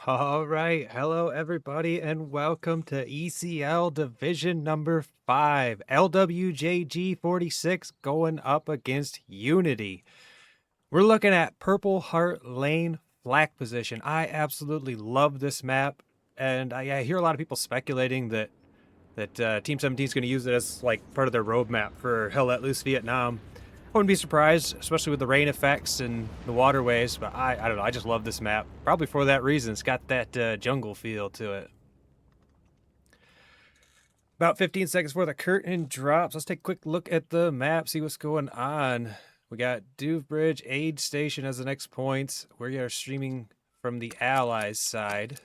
All right. Hello, everybody, and welcome to ECL Division number 5. LwJg46 going up against Unity. We're looking at Purple Heart Lane Flak position. I absolutely love this map, and I hear a lot of people speculating that Team 17 is going to use it as like part of their roadmap for Hell Let Loose Vietnam. I wouldn't be surprised, especially with the rain effects and the waterways, but I don't know, I just love this map. Probably for that reason. It's got that jungle feel to it. About 15 seconds before the curtain drops, let's take a quick look at the map, see what's going on. We got Duve Bridge Aid Station as the next point. We are streaming from the Allies side.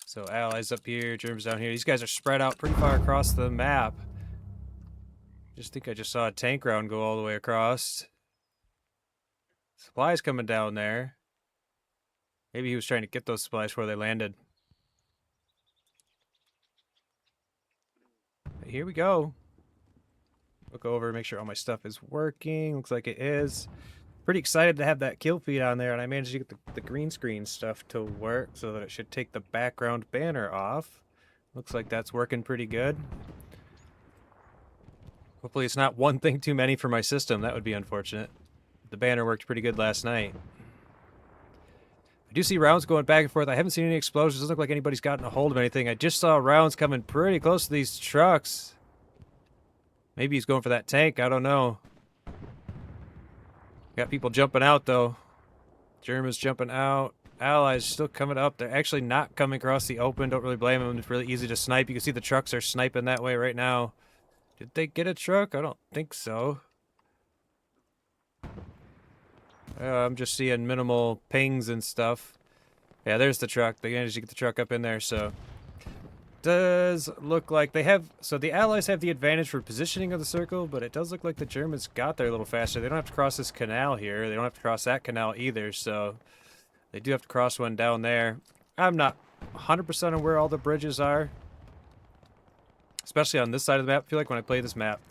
So Allies up here, Germans down here. These guys are spread out pretty far across the map. I just saw a tank round go all the way across. Supplies coming down there. Maybe he was trying to get those supplies before they landed. But here we go. Look over, make sure all my stuff is working. Looks like it is. Pretty excited to have that kill feed on there, and I managed to get the green screen stuff to work so that it should take the background banner off. Looks like that's working pretty good. Hopefully it's not one thing too many for my system. That would be unfortunate. The banner worked pretty good last night. I do see rounds going back and forth. I haven't seen any explosions. Doesn't look like anybody's gotten a hold of anything. I just saw rounds coming pretty close to these trucks. Maybe he's going for that tank. I don't know. Got people jumping out, though. Germans jumping out. Allies still coming up. They're actually not coming across the open. Don't really blame them. It's really easy to snipe. You can see the trucks are sniping that way right now. Did they get a truck? I don't think so. I'm just seeing minimal pings and stuff. Yeah, there's the truck. They managed to get the truck up in there, so... Does look like they have... So the Allies have the advantage for positioning of the circle, but it does look like the Germans got there a little faster. They don't have to cross this canal here. They don't have to cross that canal either, so... They do have to cross one down there. I'm not 100% on where all the bridges are. Especially on this side of the map. I feel like when I play this map,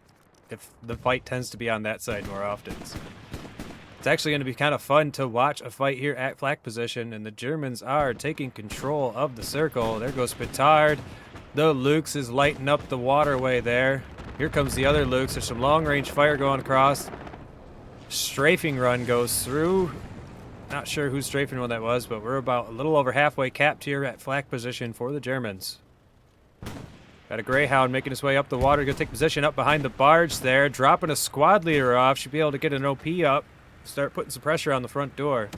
if the fight tends to be on that side more often. It's actually going to be kind of fun to watch a fight here at Flak position, and the Germans are taking control of the circle. There goes Petard. The Lukes is lighting up the waterway there. Here comes the other Lukes. There's some long-range fire going across. Strafing run goes through. Not sure whose strafing one that was, but we're about a little over halfway capped here at Flak position for the Germans. Got a Greyhound making his way up the water. Gonna take position up behind the barge there. Dropping a squad leader off. Should be able to get an OP up. Start putting some pressure on the front door.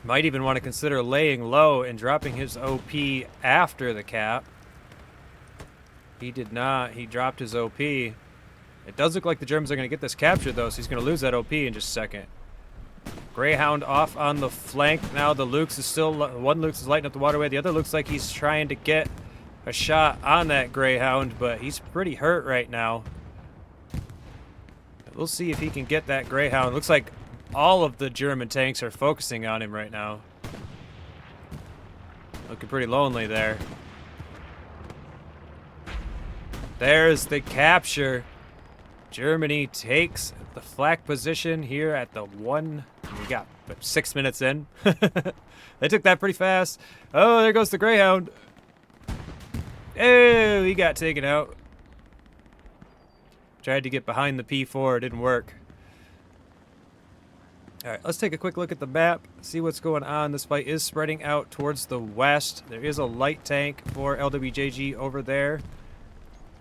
Might even want to consider laying low and dropping his OP after the cap. He did not. He dropped his OP. It does look like the Germans are going to get this captured, though, so he's going to lose that OP in just a second. Greyhound off on the flank. Now the Lukes is still... One Lukes is lighting up the waterway. The other looks like he's trying to get a shot on that Greyhound, but he's pretty hurt right now. We'll see if he can get that Greyhound. Looks like all of the German tanks are focusing on him right now. Looking pretty lonely there. There's the capture. Germany takes the Flak position here at the one. We got 6 minutes in. They took that pretty fast. Oh, there goes the Greyhound. Oh, he got taken out. Tried to get behind the P4, it didn't work. Alright, let's take a quick look at the map, see what's going on. This fight is spreading out towards the west. There is a light tank for LwJg over there.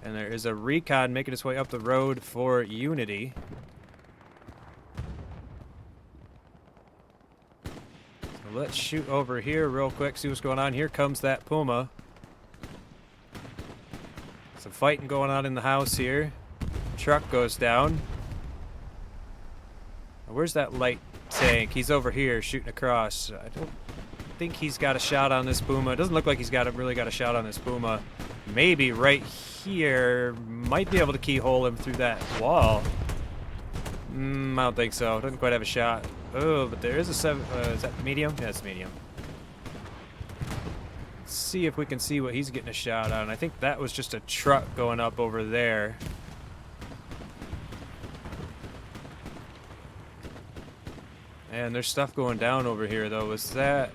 And there is a recon making its way up the road for Unity. So let's shoot over here real quick, see what's going on. Here comes that Puma. Some fighting going on in the house here. Truck goes down. Where's that light tank? He's over here shooting across. I don't think he's got a shot on this Puma. It doesn't look like he's really got a shot on this Puma. Maybe right here. Might be able to keyhole him through that wall. I don't think so. Doesn't quite have a shot. Oh, but there is a 7. Is that medium? Yeah, it's medium. Let's see if we can see what he's getting a shot on. I think that was just a truck going up over there. And there's stuff going down over here, though. Was that...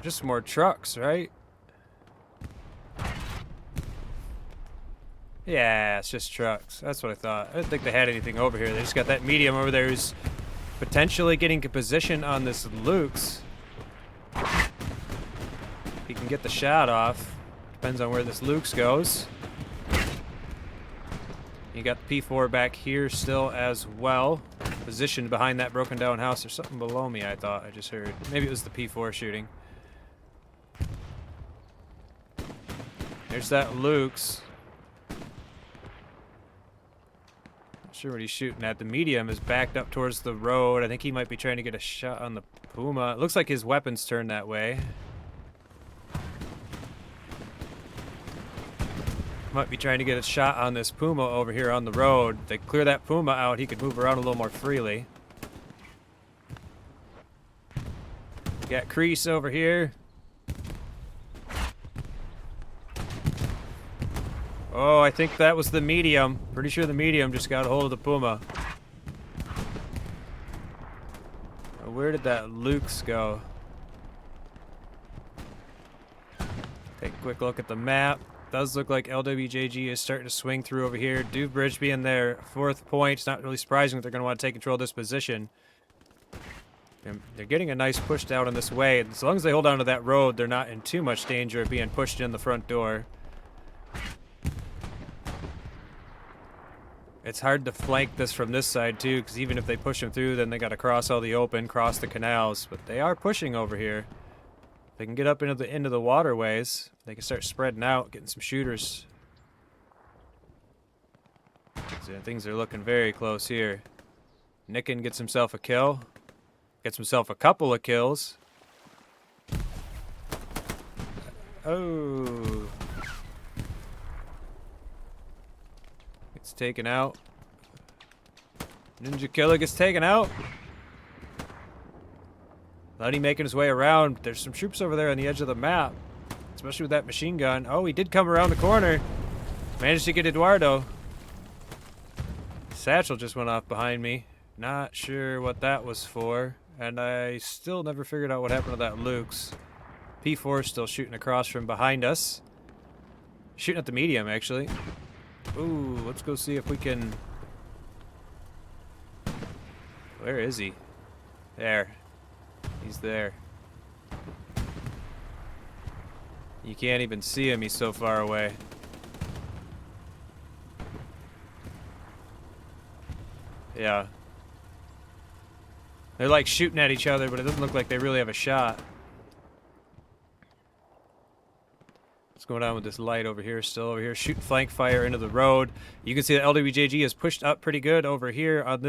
Just more trucks, right? Yeah, it's just trucks. That's what I thought. I didn't think they had anything over here. They just got that medium over there who's potentially getting a position on this Luke's. He can get the shot off. Depends on where this Luke's goes. You got the P4 back here still as well. Positioned behind that broken down house. There's something below me, I thought. I just heard. Maybe it was the P4 shooting. There's that Luke's. Not sure what he's shooting at. The medium is backed up towards the road. I think he might be trying to get a shot on the Puma. It looks like his weapon's turned that way. Might be trying to get a shot on this Puma over here on the road. If they clear that Puma out, he could move around a little more freely. Got Crease over here. Oh, I think that was the medium. Pretty sure the medium just got a hold of the Puma. Where did that Luke's go? Take a quick look at the map. Does look like LwJg is starting to swing through over here. Dubridge being their 4th point. It's not really surprising that they're going to want to take control of this position. And they're getting a nice push down in this way. As long as they hold on to that road, they're not in too much danger of being pushed in the front door. It's hard to flank this from this side too, because even if they push them through, then they got to cross all the open, cross the canals. But they are pushing over here. They can get up into the waterways. They can start spreading out, getting some shooters. So things are looking very close here. Nicken gets himself a kill. Gets himself a couple of kills. Oh. Gets taken out. Ninja Killer gets taken out. Luddy making his way around. There's some troops over there on the edge of the map. Especially with that machine gun. Oh, he did come around the corner. Managed to get Eduardo. Satchel just went off behind me. Not sure what that was for. And I still never figured out what happened to that Luke's. P4 still shooting across from behind us. Shooting at the medium, actually. Ooh, let's go see if we can... Where is he? There. He's there. You can't even see him, he's so far away. Yeah. They're like shooting at each other, but it doesn't look like they really have a shot. What's going on with this light over here? Still over here, shooting flank fire into the road. You can see that LwJg is pushed up pretty good over here on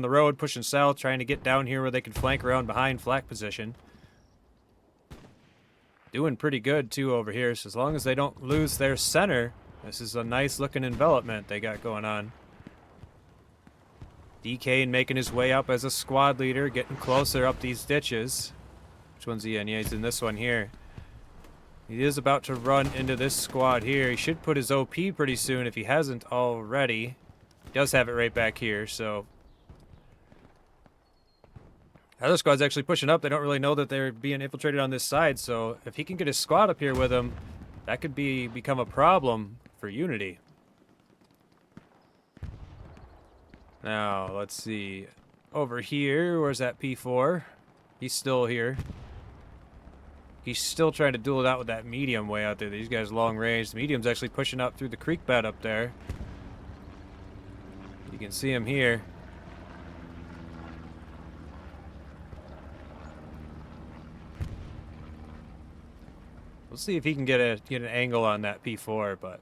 the road, pushing south, trying to get down here where they can flank around behind Flak position. Doing pretty good too over here, so as long as they don't lose their center, this is a nice looking envelopment they got going on. DK making his way up as a squad leader, getting closer up these ditches. Which one's he in? Yeah, he's in this one here. He is about to run into this squad here. He should put his OP pretty soon if he hasn't already. He does have it right back here, so... The other squad's actually pushing up. They don't really know that they're being infiltrated on this side, so if he can get his squad up here with him, that could become a problem for Unity. Now, let's see. Over here, where's that P4? He's still here. He's still trying to duel it out with that medium way out there. These guys long range. The medium's actually pushing up through the creek bed up there. You can see him here. We'll see if he can get an angle on that P4, but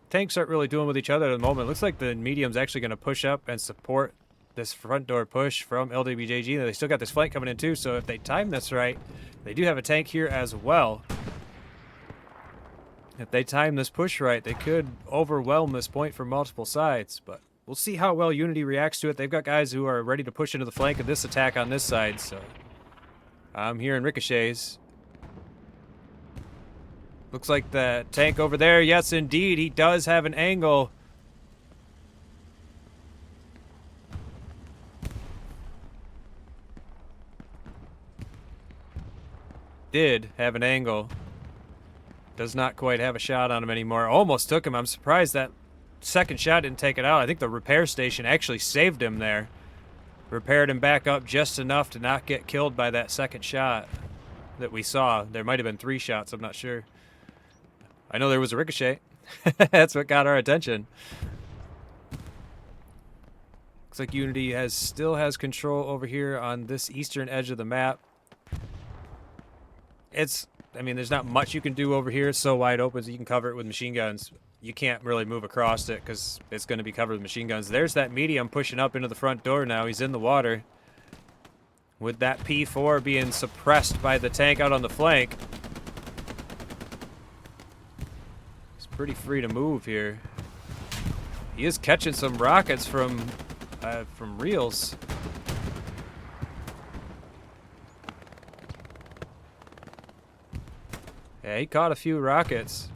tanks aren't really doing with each other at the moment. Looks like the medium's actually going to push up and support this front door push from LwJg. They still got this flank coming in too, so if they time this right, they do have a tank here as well. If they time this push right, they could overwhelm this point from multiple sides, but we'll see how well Unity reacts to it. They've got guys who are ready to push into the flank of this attack on this side, so I'm hearing ricochets. Looks like the tank over there. Yes, indeed, he does have an angle. did have an angle. Does not quite have a shot on him anymore. Almost took him. I'm surprised that second shot didn't take it out. I think the repair station actually saved him there. Repaired him back up just enough to not get killed by that second shot that we saw. There might have been 3 shots, I'm not sure. I know there was a ricochet. That's what got our attention. Looks like Unity still has control over here on this eastern edge of the map. I mean, there's not much you can do over here. It's so wide open, so you can cover it with machine guns. You can't really move across it because it's going to be covered with machine guns. There's that medium pushing up into the front door now. He's in the water. With that P4 being suppressed by the tank out on the flank. He's pretty free to move here. He is catching some rockets from reels. Yeah, he caught a few rockets.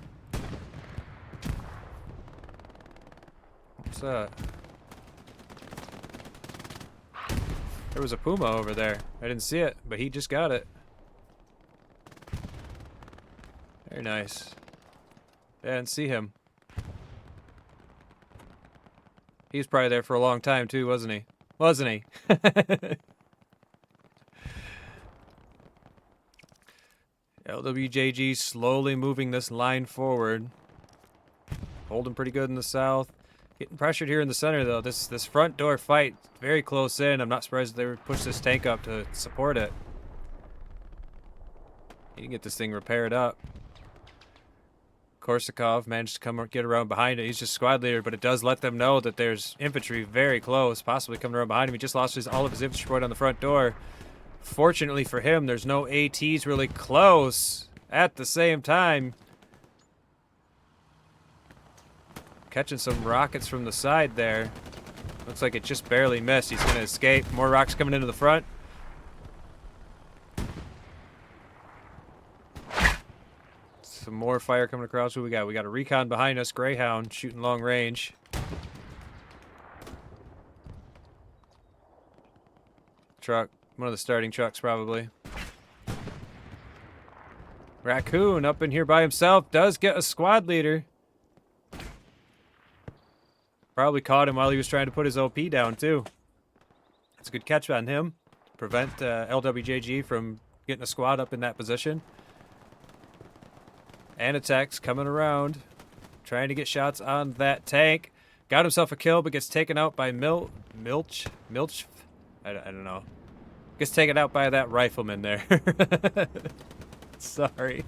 What's that? There was a puma over there. I didn't see it, but he just got it. Very nice. Yeah, I didn't see him. He was probably there for a long time too, wasn't he? Wasn't he? LwJg slowly moving this line forward. Holding pretty good in the south. Getting pressured here in the center though. This front door fight, very close in. I'm not surprised they would push this tank up to support it. You can get this thing repaired up. Korsakov managed to get around behind it. He's just squad leader, but it does let them know that there's infantry very close, possibly coming around behind him. He just lost all of his infantry support on the front door. Fortunately for him, there's no ATs really close at the same time. Catching some rockets from the side there. Looks like it just barely missed. He's going to escape. More rocks coming into the front. Some more fire coming across. What we got? We got a recon behind us. Greyhound shooting long range. Truck. One of the starting trucks, probably. Raccoon up in here by himself. Does get a squad leader. Probably caught him while he was trying to put his OP down, too. That's a good catch on him. Prevent LwJg from getting a squad up in that position. And attacks coming around. Trying to get shots on that tank. Got himself a kill, but gets taken out by Milch? I don't know. Gets taken out by that rifleman there. Sorry.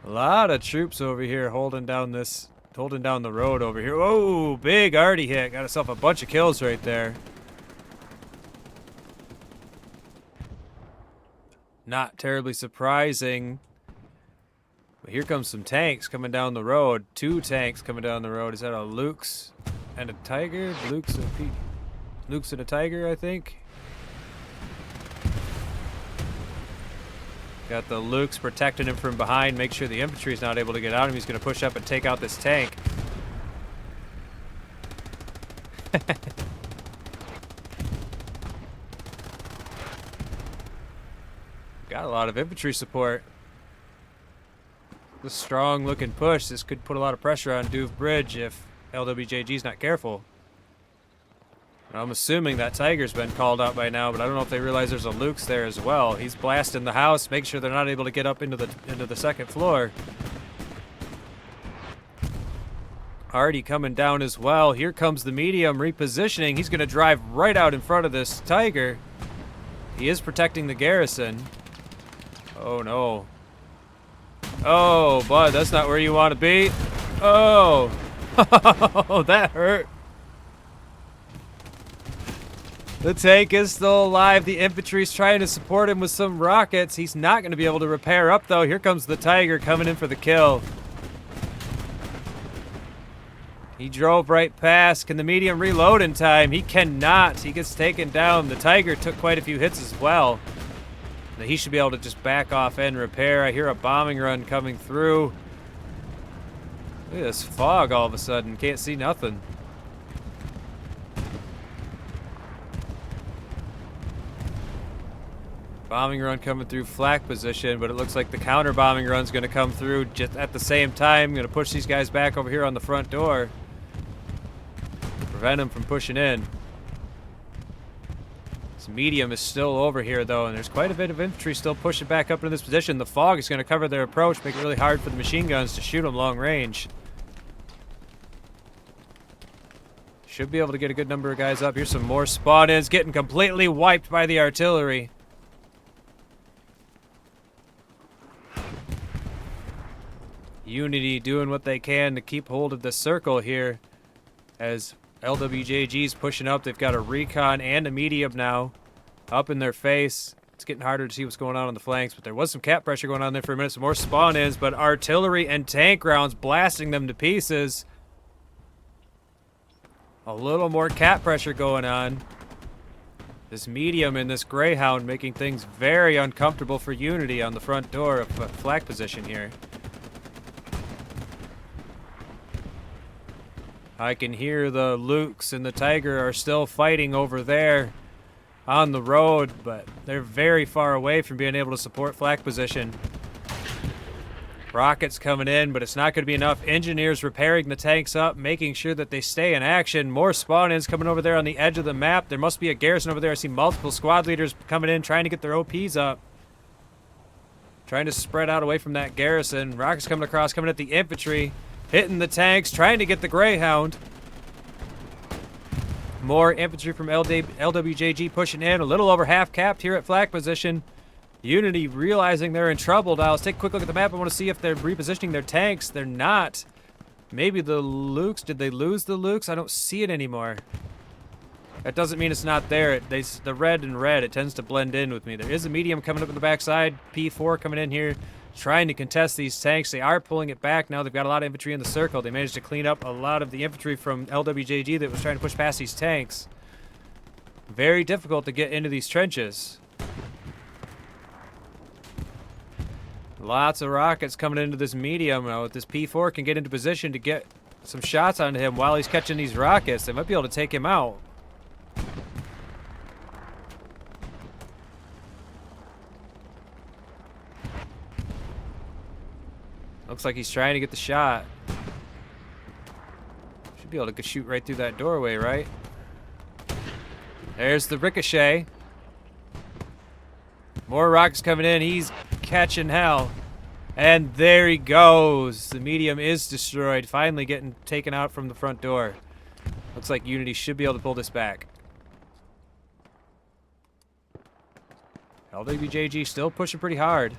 A lot of troops over here holding down the road over here. Whoa, big arty hit. Got himself a bunch of kills right there. Not terribly surprising. But here comes some tanks coming down the road. 2 tanks coming down the road. Is that a Luke's and a Tiger? Luke's and a Tiger, I think. Got the Luke's protecting him from behind. Make sure the infantry's not able to get out. He's going to push up and take out this tank. Got a lot of infantry support. This strong looking push. This could put a lot of pressure on Douve Bridge if LwJg's not careful. I'm assuming that Tiger's been called out by now, but I don't know if they realize there's a Luke's there as well. He's blasting the house, make sure they're not able to get up into the second floor. Artie coming down as well. Here comes the medium repositioning. He's going to drive right out in front of this Tiger. He is protecting the garrison. Oh no. Oh, bud, that's not where you want to be. Oh. Oh, that hurt. The tank is still alive. The infantry's trying to support him with some rockets. He's not going to be able to repair up, though. Here comes the Tiger coming in for the kill. He drove right past. Can the medium reload in time? He cannot. He gets taken down. The Tiger took quite a few hits as well. He should be able to just back off and repair. I hear a bombing run coming through. Look at this fog all of a sudden. Can't see nothing. Bombing run coming through Flak position, but it looks like the counter bombing run's going to come through just at the same time. Going to push these guys back over here on the front door. Prevent them from pushing in. This medium is still over here, though, and there's quite a bit of infantry still pushing back up into this position. The fog is going to cover their approach, make it really hard for the machine guns to shoot them long range. Should be able to get a good number of guys up. Here's some more spawn-ins, getting completely wiped by the artillery. Unity doing what they can to keep hold of the circle here as LwJg's pushing up. They've got a recon and a medium now up in their face. It's getting harder to see what's going on the flanks, but there was some cap pressure going on there for a minute. Some more spawn-ins, but artillery and tank rounds blasting them to pieces. A little more cap pressure going on. This medium and this Greyhound making things very uncomfortable for Unity on the front door of Flak position here. I can hear the Lukes and the Tiger are still fighting over there on the road, but they're very far away from being able to support Flak position. Rockets coming in, but it's not going to be enough. Engineers repairing the tanks up, making sure that they stay in action. More spawn-ins coming over there on the edge of the map. There must be a garrison over there. I see multiple squad leaders coming in, trying to get their OPs up. Trying to spread out away from that garrison. Rockets coming across, coming at the infantry. Hitting the tanks, trying to get the Greyhound. More infantry from LwJg pushing in. A little over half capped here at Flak position. Unity realizing they're in trouble now. Let's take a quick look at the map. I want to see if they're repositioning their tanks. They're not. Maybe the Lukes. Did they lose the Lukes? I don't see it anymore. That doesn't mean it's not there. The red and red, it tends to blend in with me. There is a medium coming up in the backside. P4 coming in here, trying to contest these tanks. They are pulling it back now. They've got a lot of infantry in the circle. They managed to clean up a lot of the infantry from LwJg that was trying to push past these tanks. Very difficult to get into these trenches. Lots of rockets coming into this medium. Now, if this P4 can get into position to get some shots onto him while he's catching these rockets, they might be able to take him out. Looks like he's trying to get the shot. Should be able to shoot right through that doorway, right? There's the ricochet. More rockets coming in. He's catching hell. And there he goes. The medium is destroyed. Finally getting taken out from the front door. Looks like Unity should be able to pull this back. LwJg still pushing pretty hard.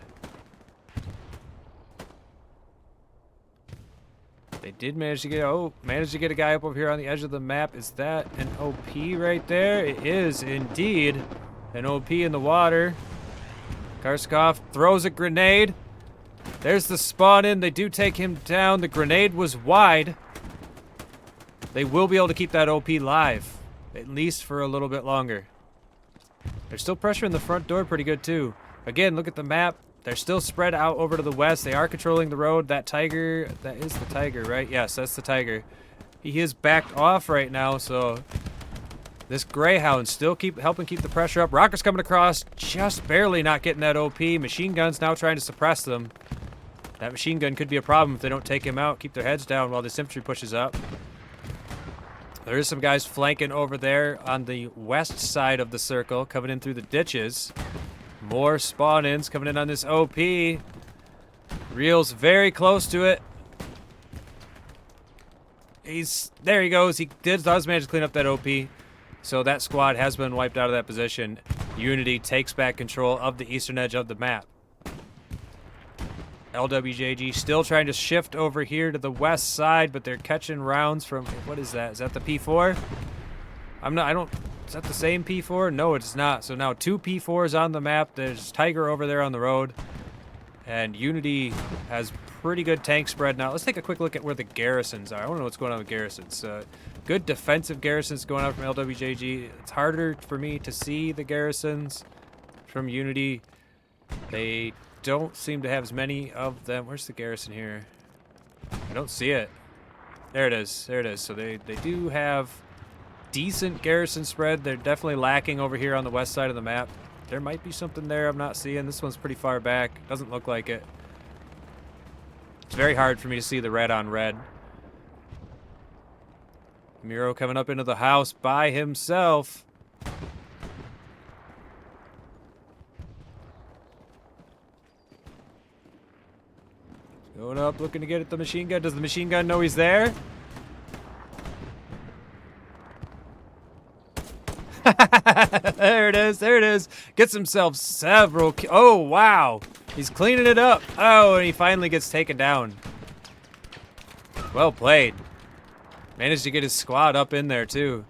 They did manage to get a guy up over here on the edge of the map. Is that an OP right there? It is indeed an OP in the water. Karskov throws a grenade. There's the spawn in. They do take him down. The grenade was wide. They will be able to keep that OP live, at least for a little bit longer. They're still pressuring the front door pretty good too. Again, look at the map. They're still spread out over to the west. They are controlling the road. That Tiger, that is the Tiger, right? Yes, that's the Tiger. He is backed off right now, so this Greyhound still helping keep the pressure up. Rockets coming across, just barely not getting that OP. Machine guns now trying to suppress them. That machine gun could be a problem if they don't take him out. Keep their heads down while this infantry pushes up. There is some guys flanking over there on the west side of the circle, coming in through the ditches. More spawn-ins coming in on this OP. Reel's very close to it. There he goes. He does manage to clean up that OP. So that squad has been wiped out of that position. Unity takes back control of the eastern edge of the map. LwJg still trying to shift over here to the west side, but they're catching rounds from, what is that? Is that the P4? Is that the same P4? No, it's not. So now 2 P4s on the map. There's Tiger over there on the road. And Unity has pretty good tank spread now. Let's take a quick look at where the garrisons are. I want to know what's going on with garrisons. Good defensive garrisons going on from LwJg. It's harder for me to see the garrisons from Unity. They don't seem to have as many of them. Where's the garrison here? I don't see it. There it is. There it is. So they do have decent garrison spread. They're definitely lacking over here on the west side of the map. There might be something there I'm not seeing. This one's pretty far back. Doesn't look like it. It's very hard for me to see the red on red. Miro coming up into the house by himself. Going up, looking to get at the machine gun. Does the machine gun know he's there? There it is, there it is. Gets himself several oh, wow. He's cleaning it up. Oh, and he finally gets taken down. Well played. Managed to get his squad up in there, too.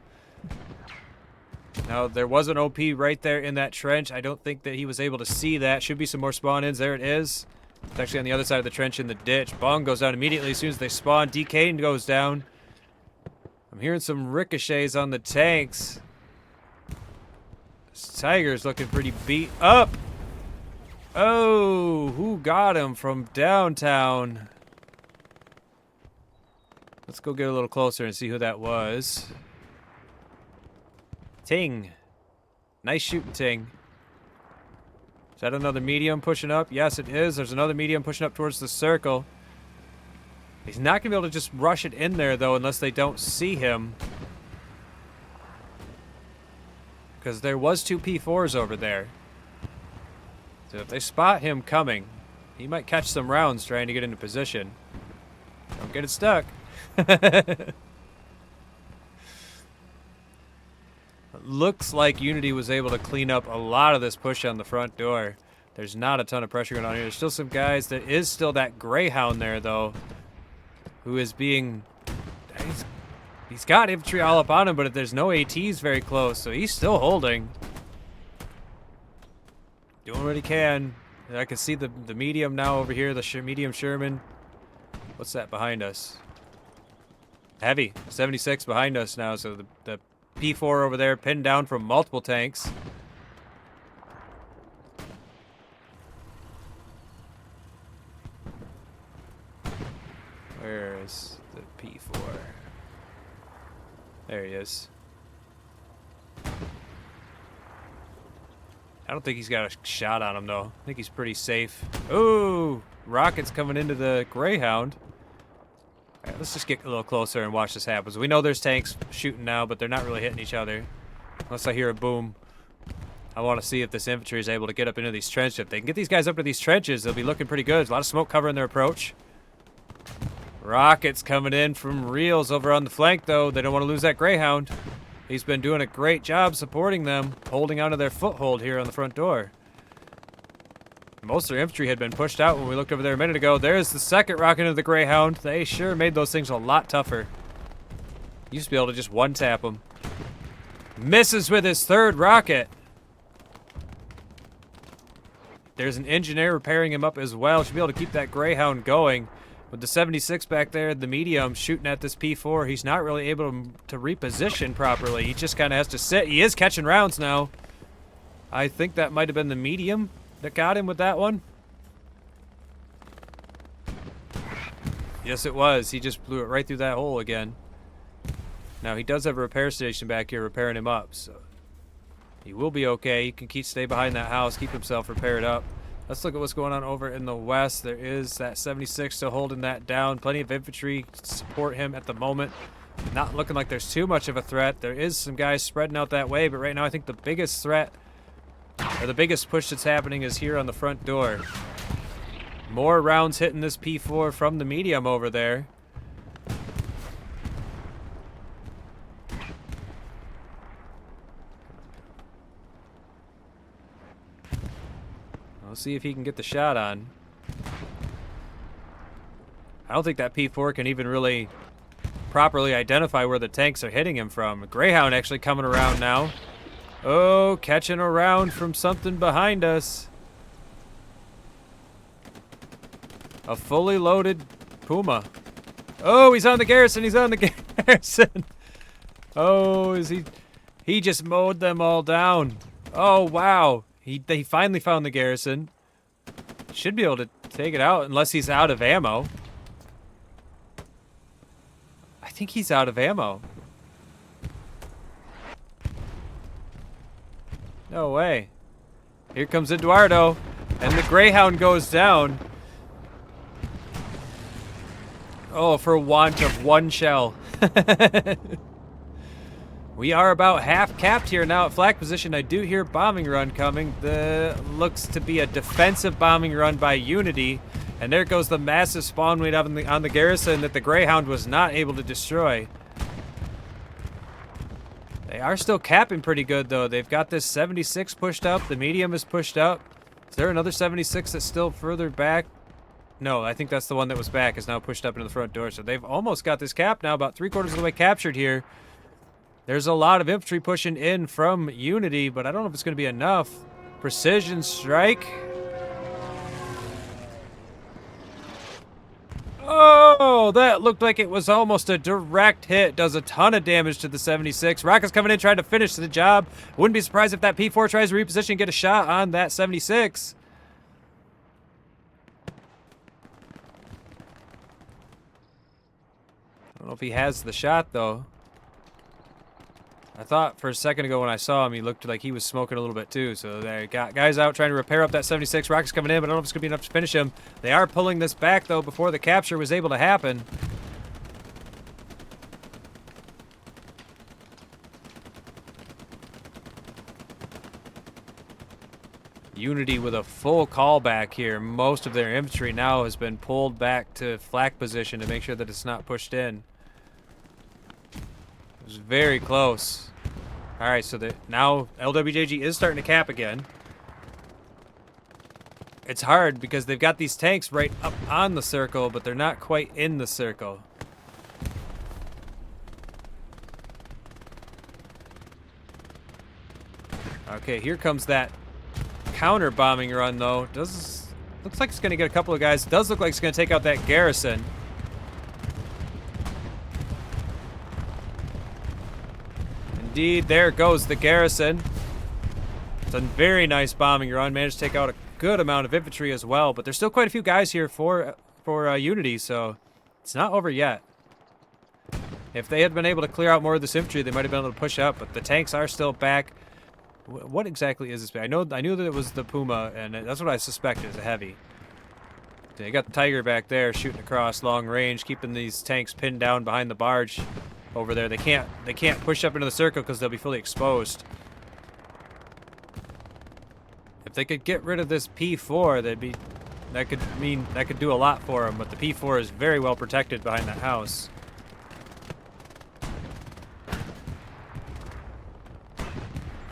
Now, there was an OP right there in that trench. I don't think that he was able to see that. Should be some more spawn-ins. There it is. It's actually on the other side of the trench in the ditch. Bong goes down immediately as soon as they spawn. DK goes down. I'm hearing some ricochets on the tanks. This Tiger's looking pretty beat up. Oh, who got him from downtown? Let's go get a little closer and see who that was. Ting. Nice shooting, Ting. Is that another medium pushing up? Yes, it is. There's another medium pushing up towards the circle. He's not going to be able to just rush it in there, though, unless they don't see him. Because there was 2 P4s over there. So if they spot him coming, he might catch some rounds trying to get into position. Don't get it stuck. Looks like Unity was able to clean up a lot of this push on the front door. There's not a ton of pressure going on here. There's still some guys. There is still that Greyhound there, though, who is being... He's got infantry all up on him, but there's no ATs very close, so he's still holding. Doing what he can. And I can see the medium now over here, the medium Sherman. What's that behind us? Heavy. 76 behind us now, so the P4 over there pinned down from multiple tanks. Where is the P4? There he is. I don't think he's got a shot on him, though. I think he's pretty safe. Ooh! Rockets coming into the Greyhound. All right, let's just get a little closer and watch this happen. So we know there's tanks shooting now, but they're not really hitting each other. Unless I hear a boom. I want to see if this infantry is able to get up into these trenches. If they can get these guys up to these trenches, they'll be looking pretty good. There's a lot of smoke covering their approach. Rockets coming in from Reels over on the flank, though. They don't want to lose that Greyhound. He's been doing a great job supporting them, holding onto their foothold here on the front door. Most of their infantry had been pushed out when we looked over there a minute ago. There's the second rocket into the Greyhound. They sure made those things a lot tougher. Used to be able to just one-tap them. Misses with his third rocket. There's an engineer repairing him up as well. Should be able to keep that Greyhound going. With the 76 back there, the medium shooting at this P4, he's not really able to reposition properly. He just kind of has to sit. He is catching rounds now. I think that might have been the medium that got him with that one. Yes, it was. He just blew it right through that hole again. Now, he does have a repair station back here repairing him up, so he will be okay. He can stay behind that house, keep himself repaired up. Let's look at what's going on over in the west. There is that 76 still holding that down. Plenty of infantry to support him at the moment. Not looking like there's too much of a threat. There is some guys spreading out that way, but right now I think the biggest threat, or the biggest push that's happening, is here on the front door. More rounds hitting this P4 from the medium over there. We'll see if he can get the shot on. I don't think that P4 can even really properly identify where the tanks are hitting him from. Greyhound actually coming around now. Oh, catching a round from something behind us. A fully loaded Puma. Oh, he's on the garrison. He's on the garrison. Oh, is he? He just mowed them all down. Oh, wow. He finally found the garrison. Should be able to take it out unless he's out of ammo. I think he's out of ammo. No way. Here comes Eduardo, and the Greyhound goes down. Oh, for want of one shell. We are about half capped here now at Flak position. I do hear bombing run coming. Looks to be a defensive bombing run by Unity. And there goes the massive spawn weight on the garrison that the Greyhound was not able to destroy. They are still capping pretty good, though. They've got this 76 pushed up. The medium is pushed up. Is there another 76 that's still further back? No, I think that's the one that was back is now pushed up into the front door. So they've almost got this cap now, about 3/4 of the way captured here. There's a lot of infantry pushing in from Unity, but I don't know if it's going to be enough. Precision strike. Oh, that looked like it was almost a direct hit. Does a ton of damage to the 76. Rocket's coming in trying to finish the job. Wouldn't be surprised if that P4 tries to reposition and get a shot on that 76. I don't know if he has the shot, though. I thought for a second ago when I saw him, he looked like he was smoking a little bit too. So they got guys out trying to repair up that 76. Rockets coming in, but I don't know if it's going to be enough to finish him. They are pulling this back, though, before the capture was able to happen. Unity with a full callback here. Most of their infantry now has been pulled back to flak position to make sure that it's not pushed in. It was very close. All right, so now LwJg is starting to cap again. It's hard because they've got these tanks right up on the circle, but they're not quite in the circle. Okay, here comes that counter bombing run, though. Looks like it's going to get a couple of guys. Does look like it's going to take out that garrison. Indeed, there goes the garrison. It's a very nice bombing run. Managed to take out a good amount of infantry as well, but there's still quite a few guys here for Unity, so it's not over yet. If they had been able to clear out more of this infantry, they might have been able to push up, but the tanks are still back. What exactly is this? I knew that it was the Puma, and that's what I suspected is a heavy. They got the Tiger back there shooting across long range, keeping these tanks pinned down behind the barge over there. They can't push up into the circle because they'll be fully exposed. If they could get rid of this P4, that could do a lot for them. But the P4 is very well protected behind that house.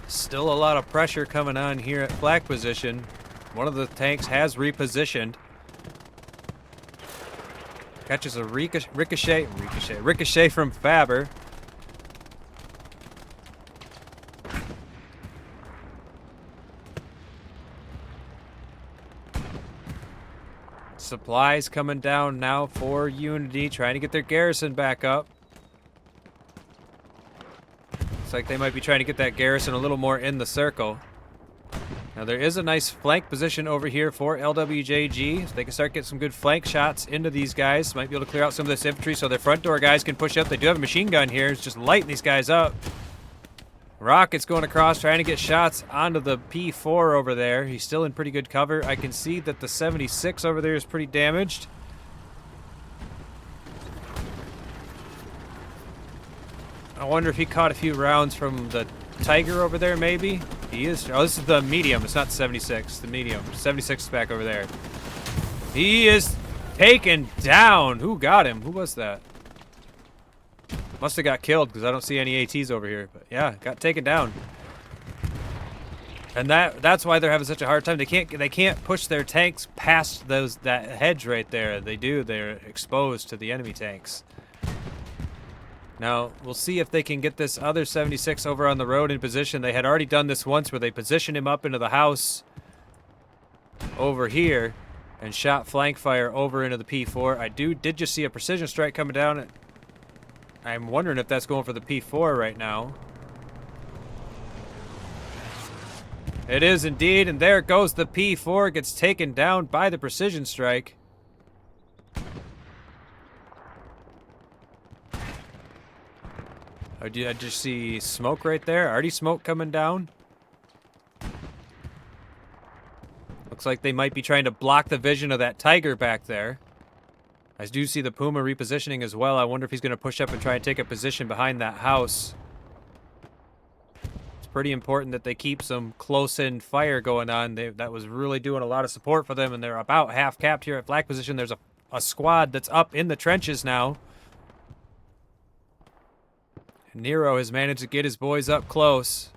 Still a lot of pressure coming on here at flak position. One of the tanks has repositioned. Catches a ricochet from Faber. Supplies coming down now for Unity, trying to get their garrison back up. Looks like they might be trying to get that garrison a little more in the circle. Now there is a nice flank position over here for LwJg. So they can start getting some good flank shots into these guys. Might be able to clear out some of this infantry so their front door guys can push up. They do have a machine gun here. It's just lighting these guys up. Rocket's going across, trying to get shots onto the P4 over there. He's still in pretty good cover. I can see that the 76 over there is pretty damaged. I wonder if he caught a few rounds from the Tiger over there, maybe? He is. Oh, this is the medium. It's not the 76. The medium. 76 is back over there. He is taken down. Who got him? Who was that? Must have got killed because I don't see any ATs over here. But yeah, got taken down. And that's why they're having such a hard time. They can't push their tanks past that hedge right there. They're exposed to the enemy tanks. Now, we'll see if they can get this other 76 over on the road in position. They had already done this once where they positioned him up into the house over here and shot flank fire over into the P4. I did just see a precision strike coming down. I'm wondering if that's going for the P4 right now. It is indeed, and there goes the P4. Gets taken down by the precision strike. I just see smoke right there. Already smoke coming down. Looks like they might be trying to block the vision of that tiger back there. I do see the Puma repositioning as well. I wonder if he's going to push up and try and take a position behind that house. It's pretty important that they keep some close-in fire going on. That was really doing a lot of support for them, and they're about half-capped here at Flak position. There's a squad that's up in the trenches now. Nero has managed to get his boys up close.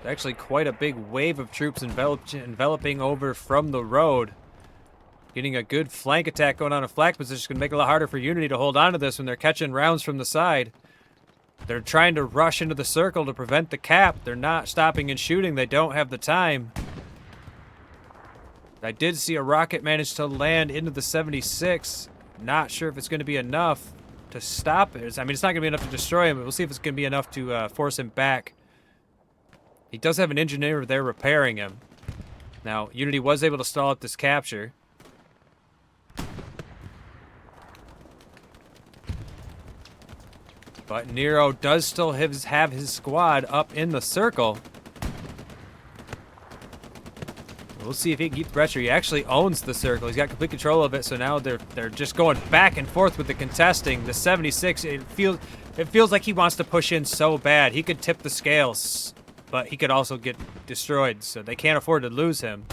Actually quite a big wave of troops enveloping over from the road. Getting a good flank attack going on a Flak position is going to make it a lot harder for Unity to hold on to this when they're catching rounds from the side. They're trying to rush into the circle to prevent the cap. They're not stopping and shooting. They don't have the time. I did see a rocket manage to land into the 76. Not sure if it's going to be enough to stop it. I mean, it's not going to be enough to destroy him, but we'll see if it's going to be enough to force him back. He does have an engineer there repairing him. Now, Unity was able to stall out this capture. But Nero does still have his squad up in the circle. We'll see if he can keep pressure. He actually owns the circle. He's got complete control of it, so now they're just going back and forth with the contesting. The 76, it feels like he wants to push in so bad. He could tip the scales, but he could also get destroyed, so they can't afford to lose him.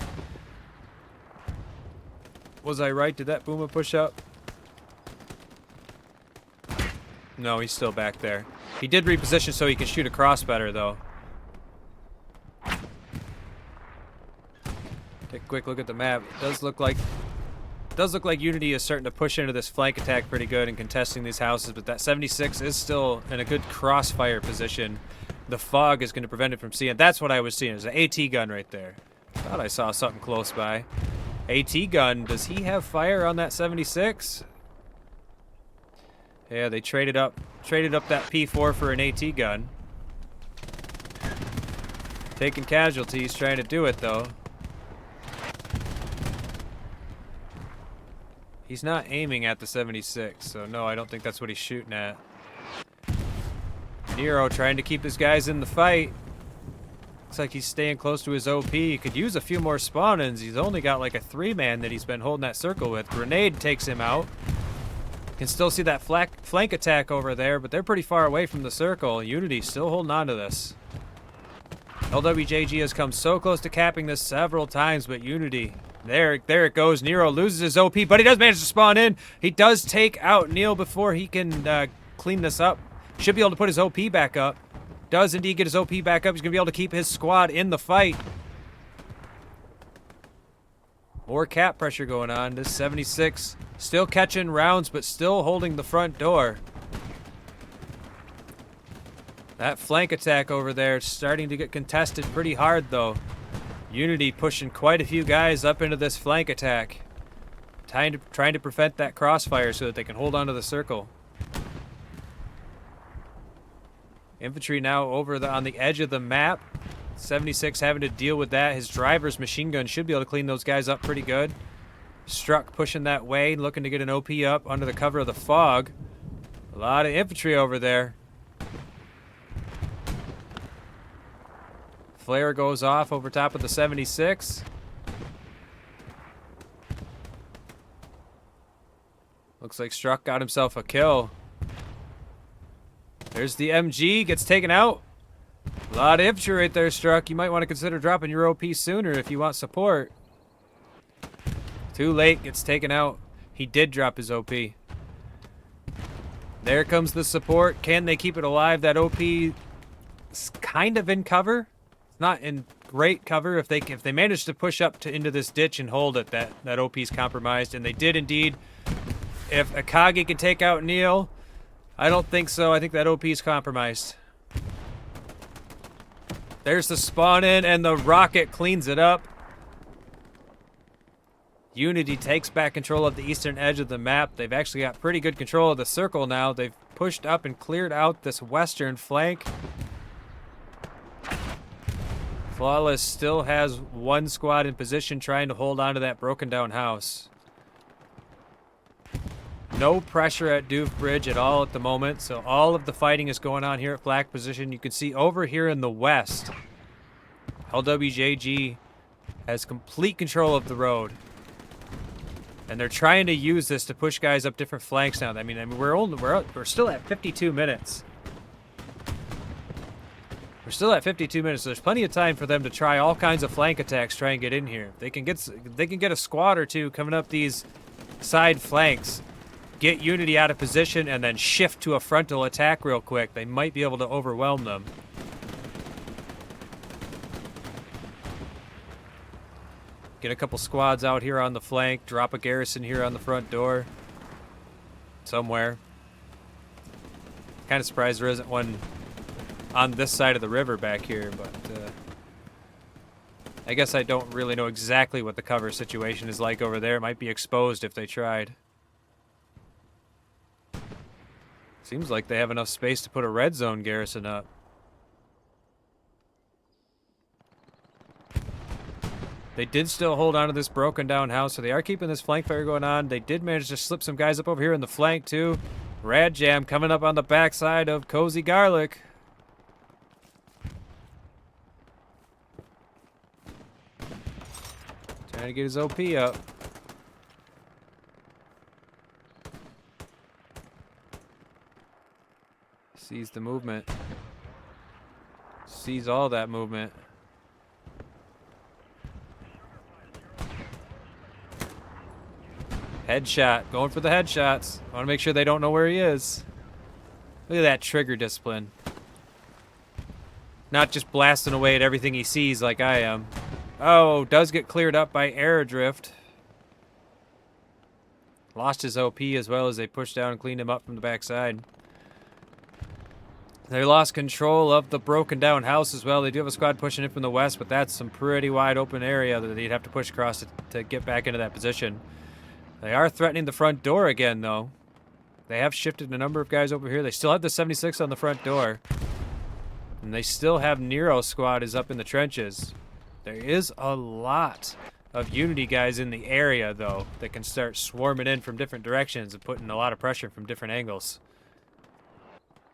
Was I right? Did that Puma push up? No, he's still back there. He did reposition so he can shoot across better, though. Take a quick look at the map. It does look like Unity is starting to push into this flank attack pretty good and contesting these houses, but that 76 is still in a good crossfire position. The fog is going to prevent it from seeing. That's what I was seeing. There's an AT gun right there. Thought I saw something close by. AT gun. Does he have fire on that 76? Yeah, they traded up that P4 for an AT gun. Taking casualties, trying to do it though. He's not aiming at the 76, so no, I don't think that's what he's shooting at. Nero trying to keep his guys in the fight. Looks like he's staying close to his OP. He could use a few more spawn-ins. He's only got like a 3-man that he's been holding that circle with. Grenade takes him out. Can still see that flank attack over there, but they're pretty far away from the circle. Unity still holding on to this. LwJg has come so close to capping this several times, but Unity, there it goes. Nero loses his OP, but he does manage to spawn in. He does take out Neil before he can clean this up. Should be able to put his OP back up. Does indeed get his OP back up. He's going to be able to keep his squad in the fight. More cap pressure going on. This 76 still catching rounds, but still holding the front door. That flank attack over there is starting to get contested pretty hard, though. Unity pushing quite a few guys up into this flank attack. Trying to prevent that crossfire so that they can hold on to the circle. Infantry now over on the edge of the map. 76 having to deal with that. His driver's machine gun should be able to clean those guys up pretty good. Struck pushing that way, looking to get an OP up under the cover of the fog. A lot of infantry over there. Flare goes off over top of the 76. Looks like Struck got himself a kill. There's the MG, gets taken out. A lot of infantry right there, Struck. You might want to consider dropping your OP sooner if you want support. Too late, gets taken out. He did drop his OP. There comes the support. Can they keep it alive? That OP is kind of in cover. It's not in great cover. If they manage to push up into this ditch and hold it, that OP is compromised. And they did indeed. If Akagi can take out Neil, I don't think so. I think that OP is compromised. There's the spawn in, and the rocket cleans it up. Unity takes back control of the eastern edge of the map. They've actually got pretty good control of the circle now. They've pushed up and cleared out this western flank. Flawless still has one squad in position trying to hold on to that broken down house. no pressure at Doof Bridge at all at the moment, so all of the fighting is going on here at Flak position. You can see over here in the west, LwJg has complete control of the road. And they're trying to use this to push guys up different flanks now. I mean, we're still at 52 minutes. We're still at 52 minutes, so there's plenty of time for them to try all kinds of flank attacks, try and get in here. They can get a squad or two coming up these side flanks, get Unity out of position, and then shift to a frontal attack real quick. They might be able to overwhelm them. Get a couple squads out here on the flank, drop a garrison here on the front door. Somewhere. Kind of surprised there isn't one on this side of the river back here, but I guess I don't really know exactly what the cover situation is like over there. It might be exposed if they tried. Seems like they have enough space to put a red zone garrison up. They did still hold on to this broken down house, so they are keeping this flank fire going on. They did manage to slip some guys up over here in the flank, too. Rad Jam coming up on the backside of Cozy Garlic. Trying to get his OP up. Sees the movement. Sees all that movement. Headshot. Going for the headshots. I want to make sure they don't know where he is. Look at that trigger discipline. Not just blasting away at everything he sees like I am. Oh, does get cleared up by air drift. Lost his OP as well as they pushed down and cleaned him up from the backside. They lost control of the broken down house as well. They do have a squad pushing in from the west, but that's some pretty wide open area that they'd have to push across to get back into that position. They are threatening the front door again, though. They have shifted a number of guys over here. They still have the 76 on the front door. And they still have Nero squad is up in the trenches. There is a lot of Unity guys in the area, though, that can start swarming in from different directions and putting a lot of pressure from different angles.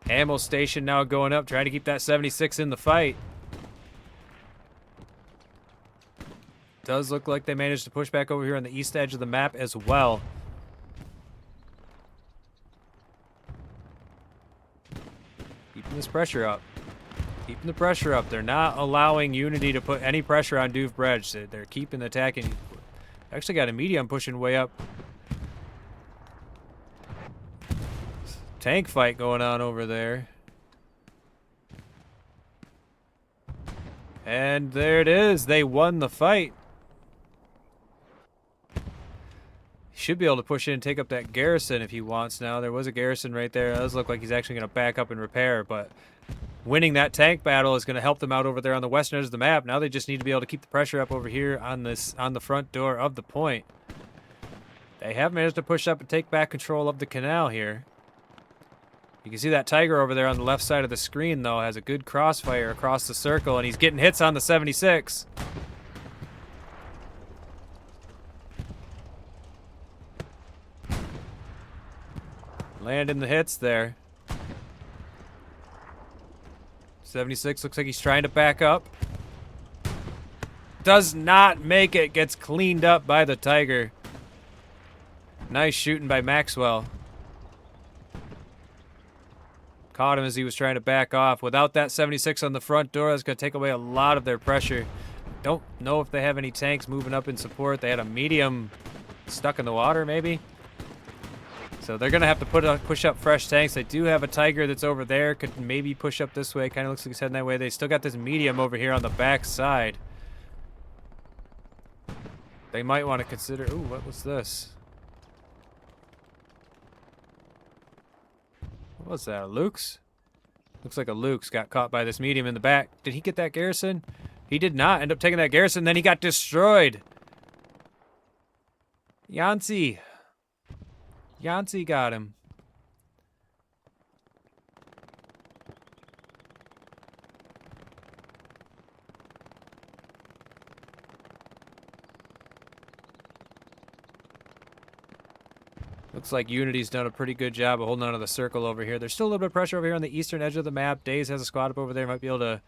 Ammo station now going up, trying to keep that 76 in the fight. Does look like they managed to push back over here on the east edge of the map as well. Keeping this pressure up. Keeping the pressure up. They're not allowing Unity to put any pressure on Doof Bridge. They're keeping attacking. Actually got a medium pushing way up. Tank fight going on over there. And there it is. They won the fight. Should be able to push in and take up that garrison if he wants now. There was a garrison right there. It does look like he's actually going to back up and repair, but winning that tank battle is going to help them out over there on the western edge of the map. Now they just need to be able to keep the pressure up over here on the front door of the point. They have managed to push up and take back control of the canal here. You can see that Tiger over there on the left side of the screen, though, has a good crossfire across the circle, and he's getting hits on the 76. Landing the hits there. 76 looks like he's trying to back up. Does not make it. Gets cleaned up by the Tiger. Nice shooting by Maxwell. Caught him as he was trying to back off. Without that 76 on the front door, that's going to take away a lot of their pressure. Don't know if they have any tanks moving up in support. They had a medium stuck in the water, maybe. So they're going to have to push up fresh tanks. They do have a Tiger that's over there. Could maybe push up this way. Kind of looks like he's heading that way. They still got this medium over here on the back side. They might want to consider... Ooh, what was this? What was that, a Luke's? Looks like a Luke's got caught by this medium in the back. Did he get that garrison? He did not end up taking that garrison, then he got destroyed. Yancey got him. Looks like Unity's done a pretty good job of holding on to the circle over here. There's still a little bit of pressure over here on the eastern edge of the map. Daze has a squad up over there. Might be able to